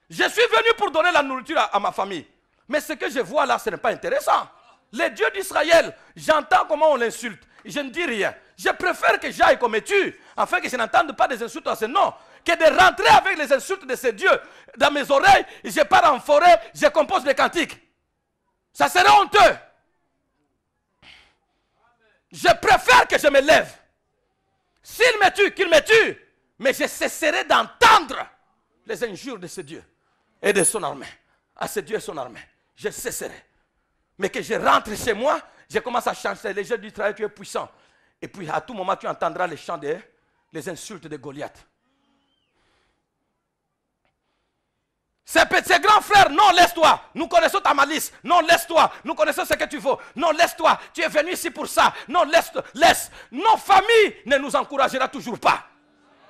A: Je suis venu pour donner la nourriture à ma famille. Mais ce que je vois là, ce n'est pas intéressant. Les dieux d'Israël, j'entends comment on l'insulte. Je ne dis rien. Je préfère que j'aille qu'on me tue, afin que je n'entende pas des insultes à ce nom, que de rentrer avec les insultes de ces dieux dans mes oreilles. Je pars en forêt, je compose des cantiques. Ça serait honteux. Je préfère que je me lève. S'il me tue, qu'il me tue. Mais je cesserai d'entendre les injures de ce Dieu et de son armée. À ce Dieu et son armée. Je cesserai. Mais que je rentre chez moi, je commence à chanter. Les jeux d'Israël, tu es puissant. Et puis à tout moment, tu entendras les chants les insultes de Goliath. Ces grands frères, non, laisse-toi. Nous connaissons ta malice. Non, laisse-toi. Nous connaissons ce que tu veux. Non, laisse-toi. Tu es venu ici pour ça. Non, laisse. Nos familles ne nous encouragera toujours pas.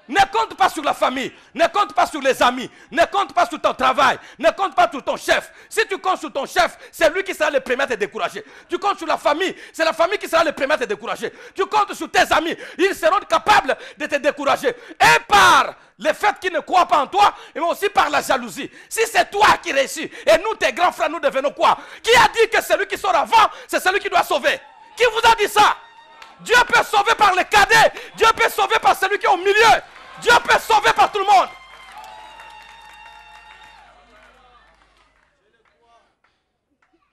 A: Ne compte pas sur la famille. Ne compte pas sur les amis. Ne compte pas sur ton travail. Ne compte pas sur ton chef. Si tu comptes sur ton chef, c'est lui qui sera le premier à te décourager. Tu comptes sur la famille, c'est la famille qui sera le premier à te décourager. Tu comptes sur tes amis, ils seront capables de te décourager. Et par le fait qu'ils ne croient pas en toi, mais aussi par la jalousie. Si c'est toi qui réussis, et nous, tes grands frères, nous devenons quoi? Qui a dit que celui qui sort avant, c'est celui qui doit sauver? Qui vous a dit ça? Dieu peut sauver par les cadets. Dieu peut sauver par celui qui est au milieu. Dieu peut sauver par tout le monde.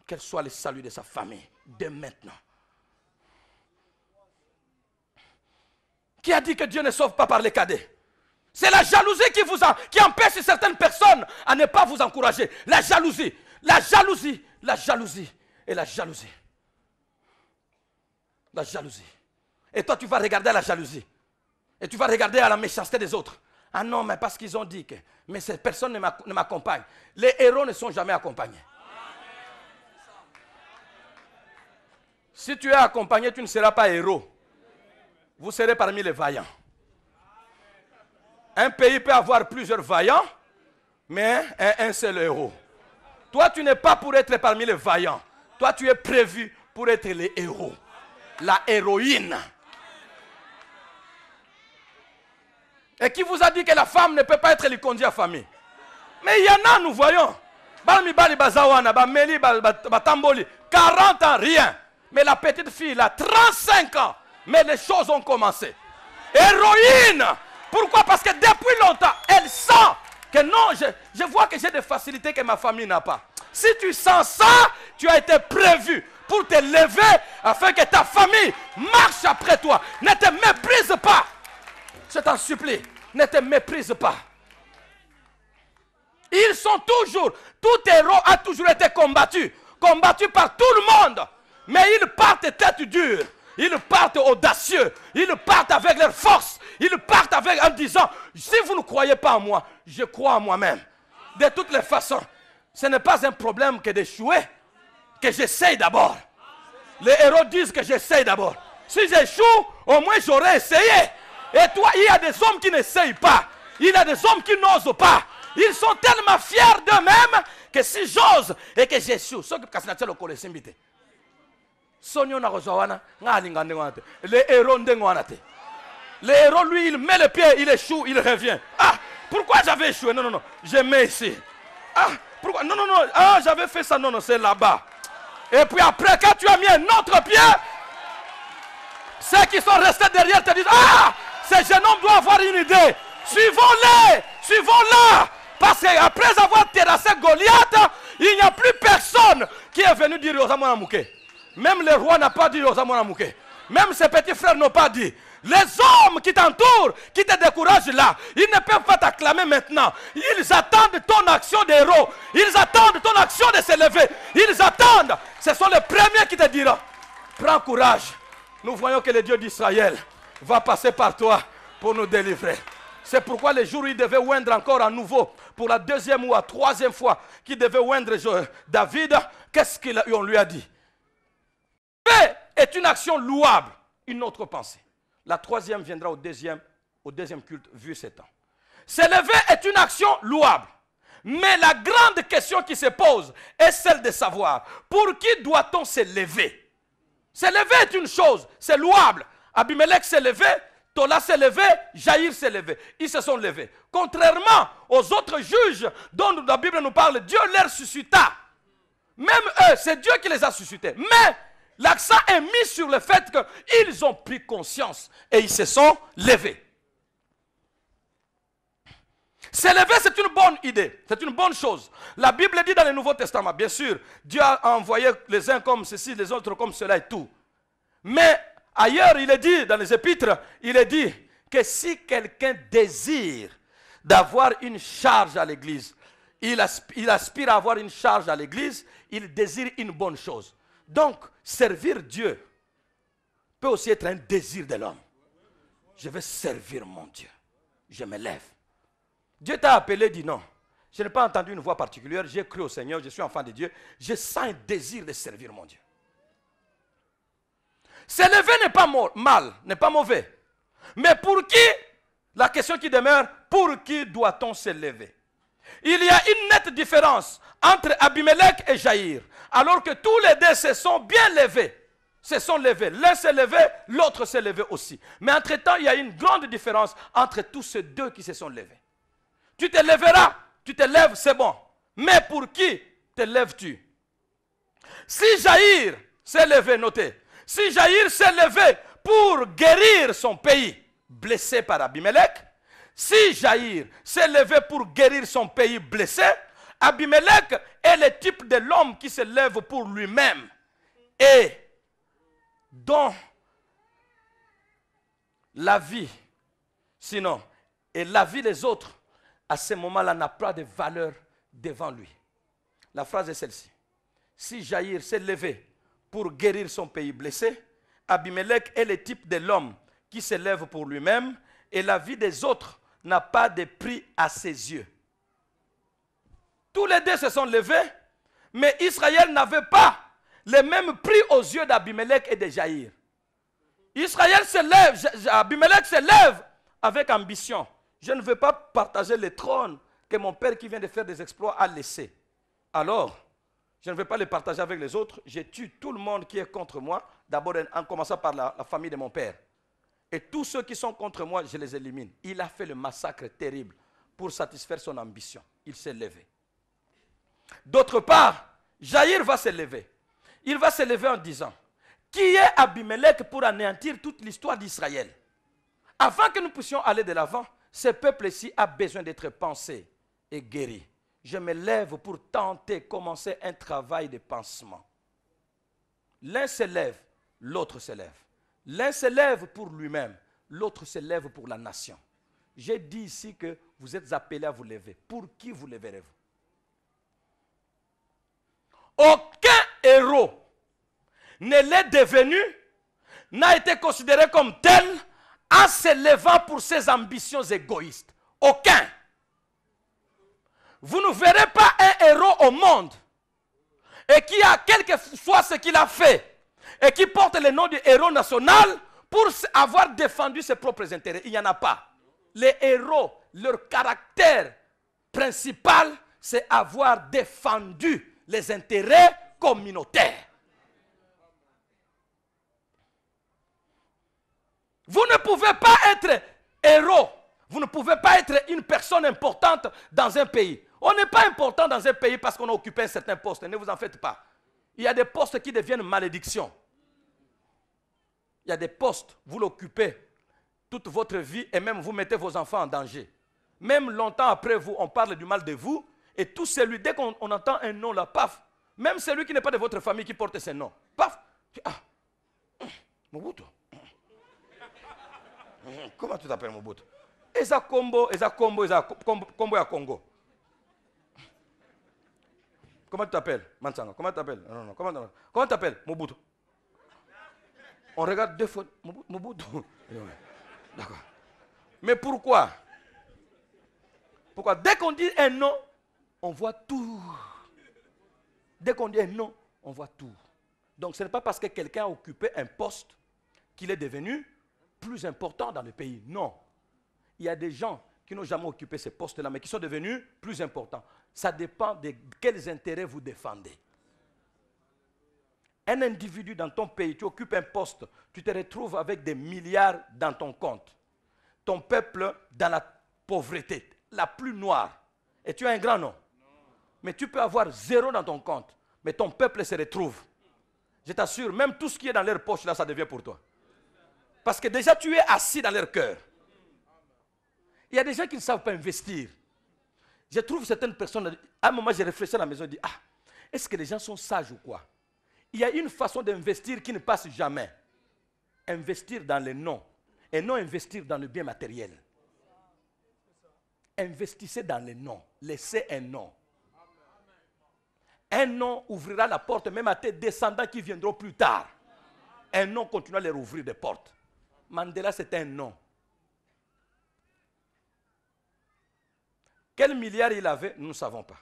A: Quel soit le salut de sa famille dès maintenant. Qui a dit que Dieu ne sauve pas par les cadets? C'est la jalousie qui empêche certaines personnes à ne pas vous encourager. La jalousie et la jalousie. La jalousie. Et toi, tu vas regarder à la jalousie. Et tu vas regarder à la méchanceté des autres. Ah non, mais parce qu'ils ont dit que... Mais ces personnes ne m'accompagnent. Les héros ne sont jamais accompagnés. Si tu es accompagné, tu ne seras pas héros. Vous serez parmi les vaillants. Un pays peut avoir plusieurs vaillants, mais un seul héros. Toi, tu n'es pas pour être parmi les vaillants. Toi, tu es prévu pour être les héros. La héroïne. Et qui vous a dit que la femme ne peut pas être l'icône de la famille? Mais il y en a, nous voyons. 40 ans, rien. Mais la petite fille, elle a 35 ans. Mais les choses ont commencé. Héroïne. Pourquoi? Parce que depuis longtemps, elle sent que non, je vois que j'ai des facilités que ma famille n'a pas. Si tu sens ça, tu as été prévu pour te lever afin que ta famille marche après toi. Ne te méprise pas. Je t'en supplie, ne te méprise pas. Ils sont toujours, tout héros a toujours été combattu par tout le monde. Mais ils partent tête dure, ils partent audacieux, ils partent avec leur force, ils partent en disant, si vous ne croyez pas en moi, je crois en moi-même. De toutes les façons, ce n'est pas un problème que d'échouer, que j'essaye d'abord. Les héros disent que j'essaye d'abord. Si j'échoue, au moins j'aurais essayé. Et toi, il y a des hommes qui n'essayent pas. Il y a des hommes qui n'osent pas. Ils sont tellement fiers d'eux-mêmes que si j'ose et que j'échoue, les héros, le héros, lui, il met le pied, il échoue, il revient. Ah, pourquoi j'avais échoué? Non, je mets ici. Ah, pourquoi? Non, ah, j'avais fait ça, non, c'est là-bas. Et puis après, quand tu as mis un autre pied, ceux qui sont restés derrière te disent, ah, ce jeune homme doit avoir une idée. Suivons-la. Parce qu'après avoir terrassé Goliath, il n'y a plus personne qui est venu dire aux Amouké. Même le roi n'a pas dit aux Amouké. Même ses petits frères n'ont pas dit. Les hommes qui t'entourent, qui te découragent là, ils ne peuvent pas t'acclamer maintenant. Ils attendent ton action d'héros. Ils attendent ton action de se lever. Ils attendent. Ce sont les premiers qui te diront, prends courage. Nous voyons que le Dieu d'Israël va passer par toi pour nous délivrer. C'est pourquoi le jour où il devait oindre encore à nouveau, pour la deuxième ou la troisième fois, qu'il devait oindre David, qu'est-ce qu'on lui a dit? Paix est une action louable. Une autre pensée. La troisième viendra au deuxième culte, vu ces temps. Se lever est une action louable. Mais la grande question qui se pose est celle de savoir, pour qui doit-on se lever? Se lever est une chose, c'est louable. Abimelech s'est levé, Tola s'est levé, Jaïr s'est levé. Ils se sont levés. Contrairement aux autres juges dont la Bible nous parle, Dieu les suscita. Même eux, c'est Dieu qui les a suscités. Mais l'accent est mis sur le fait qu'ils ont pris conscience et ils se sont levés. Se lever, c'est une bonne idée, c'est une bonne chose. La Bible dit dans le Nouveau Testament, bien sûr, Dieu a envoyé les uns comme ceci, les autres comme cela et tout. Mais ailleurs, il est dit, dans les épîtres, il est dit que si quelqu'un désire d'avoir une charge à l'église, il aspire à avoir une charge à l'église, il désire une bonne chose. Donc, servir Dieu peut aussi être un désir de l'homme. Je vais servir mon Dieu. Je me lève. Dieu t'a appelé, dit non. Je n'ai pas entendu une voix particulière. J'ai cru au Seigneur, je suis enfant de Dieu. Je sens un désir de servir mon Dieu. Se lever n'est pas mal, n'est pas mauvais. Mais pour qui, la question qui demeure, pour qui doit-on se lever? Il y a une nette différence entre Abimelech et Jaïr. Alors que tous les deux se sont bien levés. Se sont levés. L'un s'est levé, l'autre s'est levé aussi. Mais entre-temps, il y a une grande différence entre tous ces deux qui se sont levés. Tu te lèveras, tu te lèves, c'est bon. Mais pour qui te lèves-tu? Si Jaïr s'est levé, notez. Si Jaïr s'est levé pour guérir son pays, blessé par Abimelech, si Jaïr s'est levé pour guérir son pays blessé, Abimelech est le type de l'homme qui se lève pour lui-même et dont la vie, sinon, et la vie des autres, à ce moment-là, n'a pas de valeur devant lui. La phrase est celle-ci. Si Jaïr s'est levé pour guérir son pays blessé, Abimelech est le type de l'homme qui se lève pour lui-même et la vie des autres n'a pas de prix à ses yeux. Tous les deux se sont levés, mais Israël n'avait pas le même prix aux yeux d'Abimelech et de Jaïr. Israël se lève, Abimelech se lève avec ambition. Je ne veux pas partager le trône que mon père qui vient de faire des exploits a laissé. Alors, je ne vais pas les partager avec les autres. Je tue tout le monde qui est contre moi, d'abord en commençant par la famille de mon père. Et tous ceux qui sont contre moi, je les élimine. Il a fait le massacre terrible pour satisfaire son ambition. Il s'est levé. D'autre part, Jaïr va se lever. Il va se lever en disant, qui est Abimelech pour anéantir toute l'histoire d'Israël? Avant que nous puissions aller de l'avant, ce peuple-ci a besoin d'être pensé et guéri. Je me lève pour tenter, commencer un travail de pansement. L'un se lève, l'autre se lève. L'un se lève pour lui-même, l'autre se lève pour la nation. J'ai dit ici que vous êtes appelés à vous lever. Pour qui vous leverez-vous? Aucun héros ne l'est devenu, n'a été considéré comme tel en se levant pour ses ambitions égoïstes. Aucun. Vous ne verrez pas un héros au monde et qui a quelquefois ce qu'il a fait et qui porte le nom du héros national pour avoir défendu ses propres intérêts. Il n'y en a pas. Les héros, leur caractère principal, c'est avoir défendu les intérêts communautaires. Vous ne pouvez pas être héros. Vous ne pouvez pas être une personne importante dans un pays. On n'est pas important dans un pays parce qu'on a occupé un certain poste. Ne vous en faites pas. Il y a des postes qui deviennent malédiction. Il y a des postes, vous l'occupez toute votre vie et même vous mettez vos enfants en danger. Même longtemps après vous, on parle du mal de vous et tout celui, dès qu'on entend un nom là, paf, même celui qui n'est pas de votre famille qui porte ce nom, paf, ah, Mobutu. Comment tu t'appelles Mobutu? Eza Combo ya Congo. Comment tu t'appelles Mansanga? Comment tu t'appelles? Non, comment tu t'appelles Mobutu? On regarde deux fois Mobutu. D'accord. Mais pourquoi? Pourquoi? Dès qu'on dit un nom, on voit tout. Dès qu'on dit un nom, on voit tout. Donc ce n'est pas parce que quelqu'un a occupé un poste qu'il est devenu plus important dans le pays. Non. Il y a des gens qui n'ont jamais occupé ces postes-là, mais qui sont devenus plus importants. Ça dépend de quels intérêts vous défendez. Un individu dans ton pays, tu occupes un poste, tu te retrouves avec des milliards dans ton compte. Ton peuple dans la pauvreté, la plus noire. Et tu as un grand nom. Mais tu peux avoir 0 dans ton compte, mais ton peuple se retrouve. Je t'assure, même tout ce qui est dans leur poche, là, ça devient pour toi. Parce que déjà, tu es assis dans leur cœur. Il y a des gens qui ne savent pas investir. Je trouve certaines personnes, à un moment, j'ai réfléchi à la maison et dit, ah, est-ce que les gens sont sages ou quoi? Il y a une façon d'investir qui ne passe jamais. Investir dans les noms et non investir dans le bien matériel. Investissez dans les noms. Laissez un nom. Un nom ouvrira la porte même à tes descendants qui viendront plus tard. Un nom continuera à leur ouvrir des portes. Mandela, c'était un nom. Quel milliard il avait, nous ne savons pas.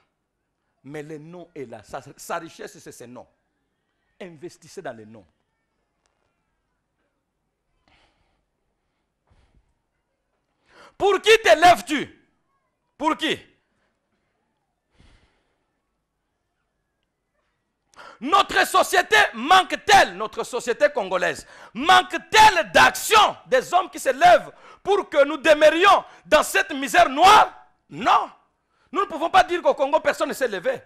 A: Mais le nom est là. Sa richesse, c'est ses noms. Investissez dans les noms. Pour qui te lèves-tu? Pour qui? Notre société manque-t-elle, notre société congolaise, manque-t-elle d'action des hommes qui se lèvent pour que nous demeurions dans cette misère noire? Non. Nous ne pouvons pas dire qu'au Congo, personne ne s'est levé.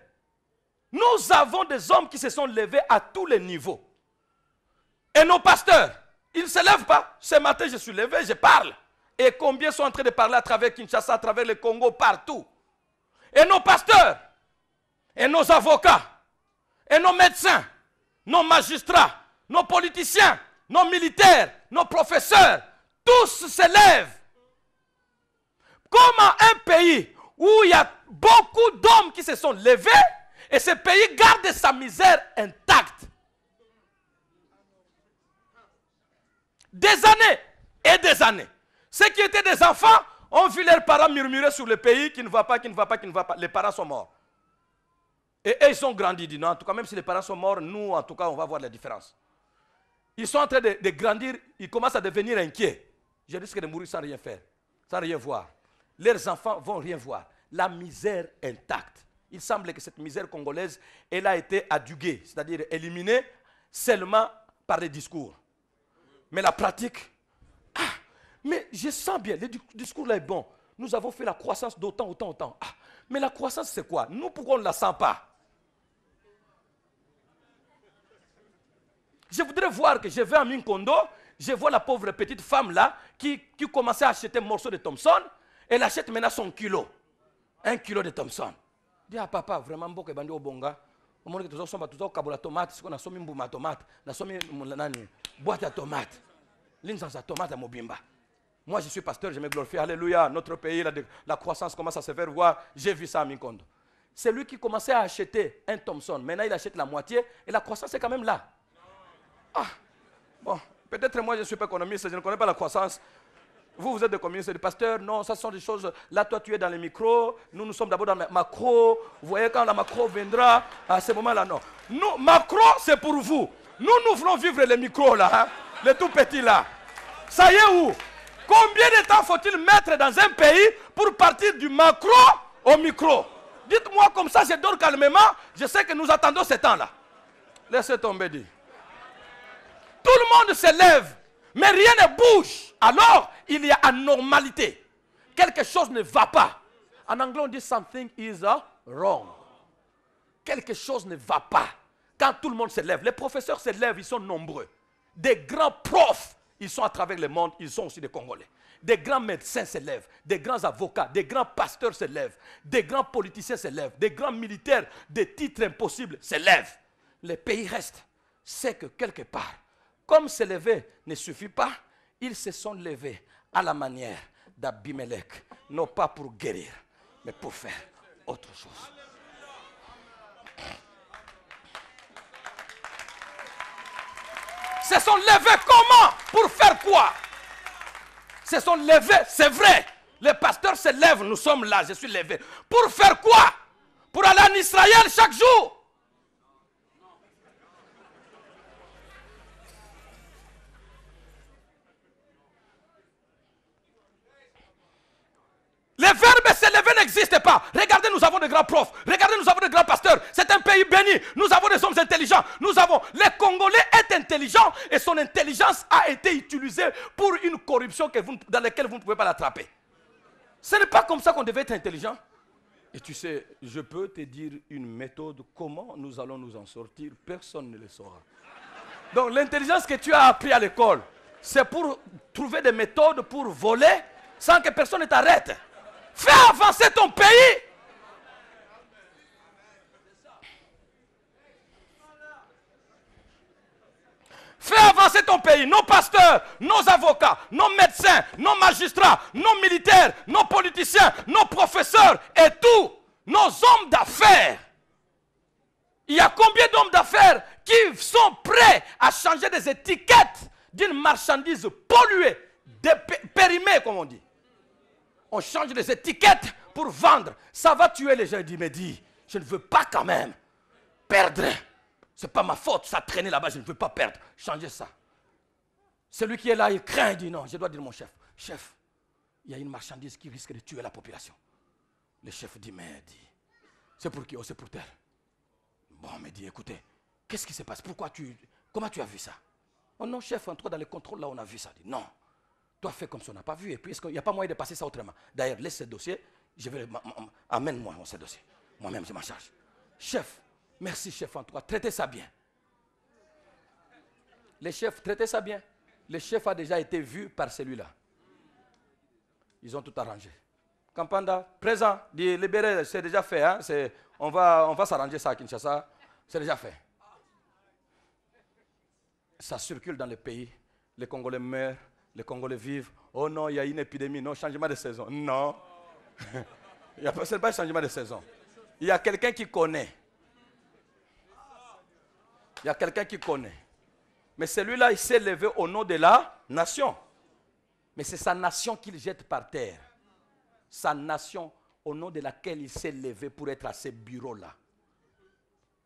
A: Nous avons des hommes qui se sont levés à tous les niveaux. Et nos pasteurs, ils ne se lèvent pas. Ce matin, je suis levé, je parle. Et combien sont en train de parler à travers Kinshasa, à travers le Congo, partout. Et nos pasteurs, et nos avocats, et nos médecins, nos magistrats, nos politiciens, nos militaires, nos professeurs, tous se lèvent. Comment un pays où il y a beaucoup d'hommes qui se sont levés et ce pays garde sa misère intacte. Des années et des années. Ceux qui étaient des enfants ont vu leurs parents murmurer sur le pays qui ne va pas, qui ne va pas, qui ne va pas. Les parents sont morts. Et eux, ils ont grandi. Ils disent non, en tout cas, même si les parents sont morts, nous, en tout cas, on va voir la différence. Ils sont en train de grandir, ils commencent à devenir inquiets. Je risque de mourir sans rien faire, sans rien voir. Leurs enfants vont rien voir. La misère intacte. Il semble que cette misère congolaise, elle a été adjuguée, c'est-à-dire éliminée seulement par les discours. Mais la pratique, mais je sens bien, le discours là est bon. Nous avons fait la croissance d'autant. Mais la croissance c'est quoi? Nous, pourquoi on ne la sent pas? Je voudrais voir que je vais à Minkondo, je vois la pauvre petite femme là qui commençait à acheter un morceau de Thompson. Elle achète maintenant son kilo. 1 kilo de Thompson. Je dis, ah papa, vraiment, beaucoup de bonga. Au moment que nous sommes tous au tomate, si on a somme de tomate, on a somme boîte à tomate. L'instant à tomate à Mobimba. Moi, je suis pasteur, je me glorifie. Alléluia, notre pays, la croissance commence à se faire voir. J'ai vu ça à Minkondo. C'est lui qui commençait à acheter un Thompson. Maintenant, il achète la moitié et la croissance est quand même là. Ah, bon, peut-être moi, je ne suis pas économiste, je ne connais pas la croissance. Vous êtes des communistes, des pasteurs, non, ça sont des choses. Là, toi, tu es dans les micros. Nous sommes d'abord dans la macro. Vous voyez, quand la macro viendra, à ce moment-là, non. Nous, macro, c'est pour vous. Nous voulons vivre les micros, là, hein, les tout petits, là. Ça y est où? Combien de temps faut-il mettre dans un pays pour partir du macro au micro? Dites-moi comme ça, je dors calmement. Je sais que nous attendons ce temps-là. Laissez tomber, dit. Tout le monde se lève, mais rien ne bouge. Alors, il y a anormalité. Quelque chose ne va pas. En anglais, on dit something is wrong. Quelque chose ne va pas. Quand tout le monde se lève, les professeurs se lèvent, ils sont nombreux. Des grands profs, ils sont à travers le monde, ils sont aussi des Congolais. Des grands médecins se lèvent, des grands avocats, des grands pasteurs se lèvent, des grands politiciens se lèvent, des grands militaires, des titres impossibles se lèvent. Les pays restent. C'est que quelque part, comme se lever ne suffit pas, ils se sont levés à la manière d'Abimelech, non pas pour guérir, mais pour faire autre chose. Se sont levés comment? Pour faire quoi? Se sont levés, c'est vrai. Les pasteurs se lèvent, nous sommes là, je suis levé. Pour faire quoi? Pour aller en Israël chaque jour. Le verbe se lever n'existe pas. Regardez, nous avons de grands profs. Regardez, nous avons de grands pasteurs. C'est un pays béni. Nous avons des hommes intelligents. Les Congolais est intelligent et son intelligence a été utilisée pour une corruption dans laquelle vous ne pouvez pas l'attraper. Ce n'est pas comme ça qu'on devait être intelligent. Et tu sais, je peux te dire une méthode, comment nous allons nous en sortir, personne ne le saura. Donc l'intelligence que tu as appris à l'école, c'est pour trouver des méthodes pour voler sans que personne ne t'arrête. Fais avancer ton pays. Fais avancer ton pays. Nos pasteurs, nos avocats, nos médecins, nos magistrats, nos militaires, nos politiciens, nos professeurs et tous nos hommes d'affaires. Il y a combien d'hommes d'affaires qui sont prêts à changer des étiquettes d'une marchandise polluée, périmée comme on dit. On change les étiquettes pour vendre. Ça va tuer les gens. Il dit, mais dis, je ne veux pas quand même perdre. Ce n'est pas ma faute, ça traînait là-bas, je ne veux pas perdre. Changez ça. Celui qui est là, il craint, il dit non, je dois dire mon chef. Chef, il y a une marchandise qui risque de tuer la population. Le chef dit, mais dis, c'est pour qui? Oh, c'est pour tel. Bon, mais dit, écoutez, qu'est-ce qui se passe? Comment tu as vu ça? Oh non, chef, entre dans les contrôles, là, on a vu ça. Dit, non. Toi, fais comme si on n'a pas vu. Et puis, est-ce qu'il n'y a pas moyen de passer ça autrement? D'ailleurs, laisse ce dossier. Amène-moi ce dossier. Moi-même, je m'en charge. Chef, merci, chef Antoine. Traitez ça bien. Les chefs, traitez ça bien. Le chef a déjà été vu par celui-là. Ils ont tout arrangé. Kampanda, présent, dit libéré, c'est déjà fait. Hein? On va s'arranger ça à Kinshasa. C'est déjà fait. Ça circule dans le pays. Les Congolais meurent. Les Congolais vivent. Oh non, il y a une épidémie. Non, changement de saison. Non. Ce n'est pas un changement de saison. Il y a quelqu'un qui connaît. Il y a quelqu'un qui connaît. Mais celui-là, il s'est levé au nom de la nation. Mais c'est sa nation qu'il jette par terre. Sa nation au nom de laquelle il s'est levé pour être à ces bureaux-là.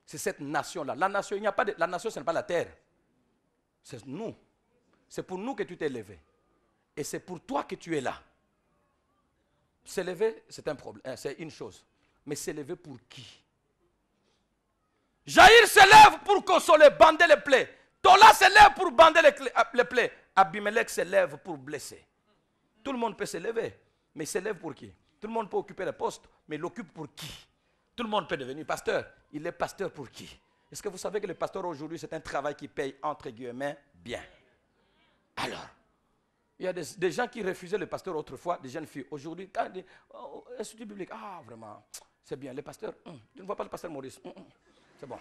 A: C'est cette nation-là. La nation, la nation, ce n'est pas la terre. C'est nous. C'est pour nous que tu t'es levé. Et c'est pour toi que tu es là. Se lever, c'est un problème, c'est une chose. Mais se lever pour qui? Jaïr se lève pour consoler, bander les plaies. Tola se lève pour bander les plaies. Abimelech se lève pour blesser. Tout le monde peut se lever. Mais il se lève pour qui? Tout le monde peut occuper le poste. Mais il l'occupe pour qui? Tout le monde peut devenir pasteur. Il est pasteur pour qui? Est-ce que vous savez que le pasteur aujourd'hui, c'est un travail qui paye entre guillemets bien? Alors, il y a des gens qui refusaient le pasteur autrefois, des jeunes filles. Aujourd'hui, quand ils disent, oh, institut biblique, ah vraiment, c'est bien. Le pasteur, tu ne vois pas le pasteur Maurice, c'est bon.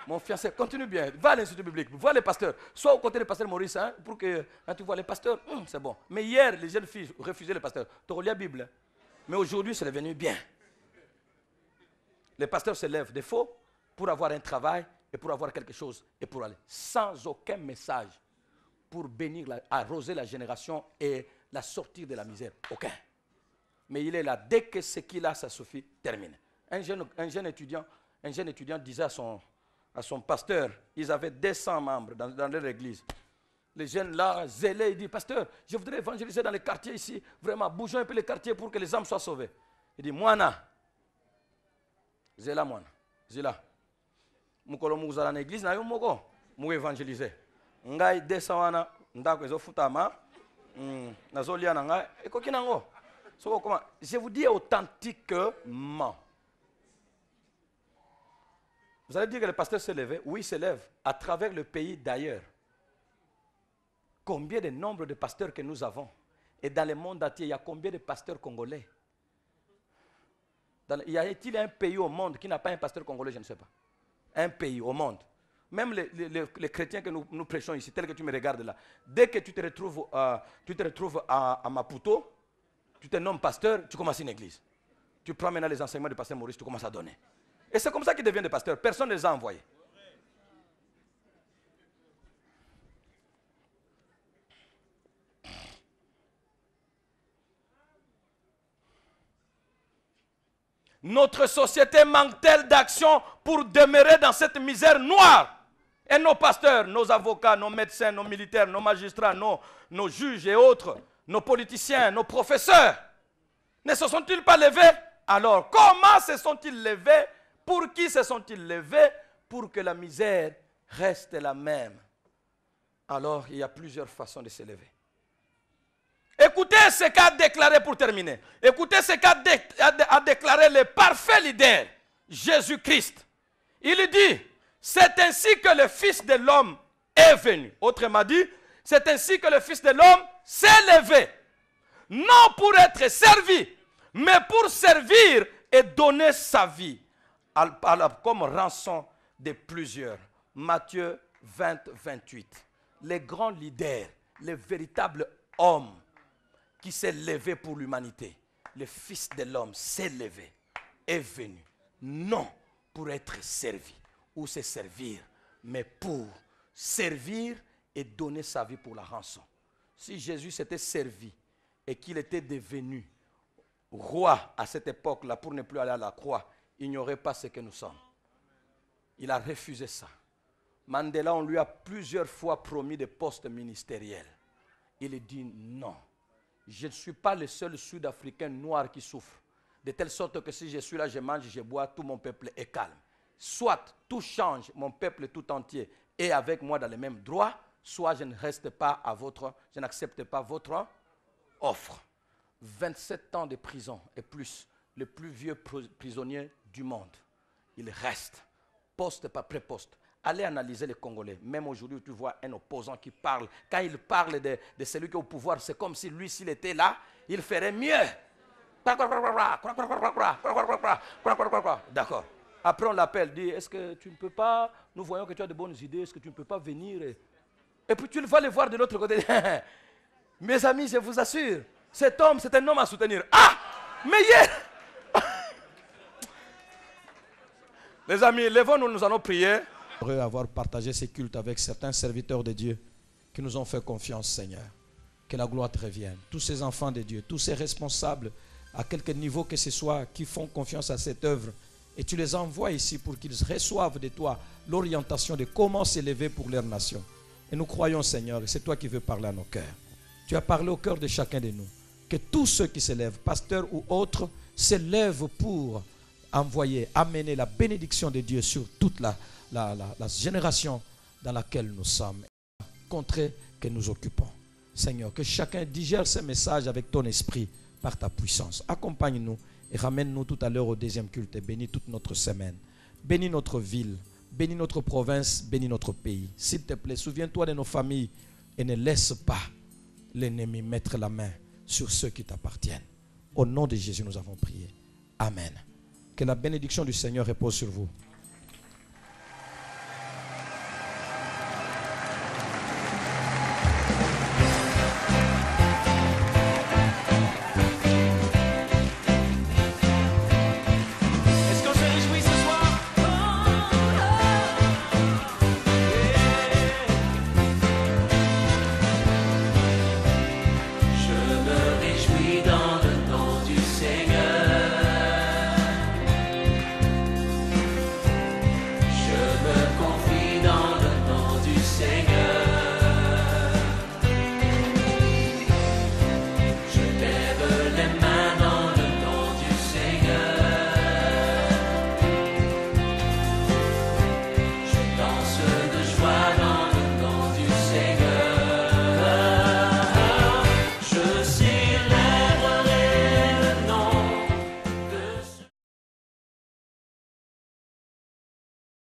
A: Mon fiancé, continue bien, va à l'institut biblique, vois les pasteurs. Sois aux côtés du pasteur Maurice, hein, pour que quand tu vois les pasteurs, c'est bon. Mais hier, les jeunes filles refusaient le pasteur. Tu relis la Bible. Mais aujourd'hui, c'est devenu bien. Les pasteurs se lèvent des faux pour avoir un travail et pour avoir quelque chose et pour aller. Sans aucun message pour bénir, arroser la génération et la sortir de la misère. Aucun. Mais il est là. Dès que ce qu'il a, ça suffit, termine. Un jeune étudiant disait à son pasteur, ils avaient 200 membres dans leur église. Les jeunes là, zélés, il dit, pasteur, je voudrais évangéliser dans les quartiers ici. Vraiment, bougeons un peu les quartiers pour que les âmes soient sauvées. Il dit, Moana. Zéla Moana. Zéla. Mukolo muzala na église, na yo moko. Mou évangéliser. Ngai 200 wana, ndako ezo futama. Nazolia na ngai. Ekoki nango. Soko comment? Je vous dis authentiquement. Vous allez dire que le pasteur s'est levé. Oui, il se lève à travers le pays d'ailleurs. Combien de nombre de pasteurs que nous avons? Et dans le monde entier, il y a combien de pasteurs congolais? Y a-t-il un pays au monde qui n'a pas un pasteur congolais? Je ne sais pas. Un pays au monde. Même les chrétiens que nous prêchons ici, tels que tu me regardes là, dès que tu te retrouves à Maputo, tu te nommes pasteur, tu commences une église. Tu prends maintenant les enseignements du pasteur Maurice, tu commences à donner. Et c'est comme ça qu'ils deviennent des pasteurs. Personne ne les a envoyés. Notre société manque-t-elle d'action pour demeurer dans cette misère noire? Et nos pasteurs, nos avocats, nos médecins, nos militaires, nos magistrats, nos juges et autres, nos politiciens, nos professeurs, ne se sont-ils pas levés? Alors, comment se sont-ils levés? Pour qui se sont-ils levés? Pour que la misère reste la même. Alors, il y a plusieurs façons de se lever. Écoutez ce qu'a déclaré pour terminer. Écoutez ce qu'a déclaré le parfait leader, Jésus-Christ. Il dit, c'est ainsi que le Fils de l'homme est venu. Autrement dit, c'est ainsi que le Fils de l'homme s'est levé. Non pour être servi, mais pour servir et donner sa vie comme rançon de plusieurs. Matthieu 20, 28. Les grands leaders, les véritables hommes qui s'est levé pour l'humanité. Le Fils de l'homme s'est levé, est venu, non pour être servi ou se servir, mais pour servir et donner sa vie pour la rançon. Si Jésus s'était servi et qu'il était devenu roi à cette époque-là pour ne plus aller à la croix, il n'y aurait pas ce que nous sommes. Il a refusé ça. Mandela, on lui a plusieurs fois promis des postes ministériels. Il dit non. Je ne suis pas le seul Sud-Africain noir qui souffre. De telle sorte que si je suis là, je mange, je bois, tout mon peuple est calme. Soit tout change, mon peuple tout entier est avec moi dans les mêmes droits, soit je ne reste pas je n'accepte pas votre offre. 27 ans de prison et plus, le plus vieux prisonnier du monde. Il reste, poste après poste. Allez analyser les Congolais. Même aujourd'hui, tu vois un opposant qui parle. Quand il parle de celui qui est au pouvoir, c'est comme si lui, s'il était là, il ferait mieux. D'accord. Après, on l'appelle, dit, est-ce que tu ne peux pas, nous voyons que tu as de bonnes idées, est-ce que tu ne peux pas venir? Et puis tu vas le voir de l'autre côté. Mes amis, je vous assure, cet homme, c'est un homme à soutenir. Ah, mais hier... Les amis, levons-nous, nous allons prier. J'aimerais avoir partagé ces cultes avec certains serviteurs de Dieu qui nous ont fait confiance, Seigneur. Que la gloire te revienne. Tous ces enfants de Dieu, tous ces responsables, à quelque niveau que ce soit, qui font confiance à cette œuvre, et tu les envoies ici pour qu'ils reçoivent de toi l'orientation de comment s'élever pour leur nation. Et nous croyons, Seigneur, et c'est toi qui veux parler à nos cœurs. Tu as parlé au cœur de chacun de nous. Que tous ceux qui s'élèvent, pasteurs ou autres, s'élèvent pour envoyer, amener la bénédiction de Dieu sur toute la génération dans laquelle nous sommes, la contrée que nous occupons. Seigneur, que chacun digère ce message avec ton esprit par ta puissance. Accompagne-nous et ramène-nous tout à l'heure au deuxième culte et bénis toute notre semaine. Bénis notre ville, bénis notre province, bénis notre pays. S'il te plaît, souviens-toi de nos familles et ne laisse pas l'ennemi mettre la main sur ceux qui t'appartiennent. Au nom de Jésus, nous avons prié. Amen. Que la bénédiction du Seigneur repose sur vous.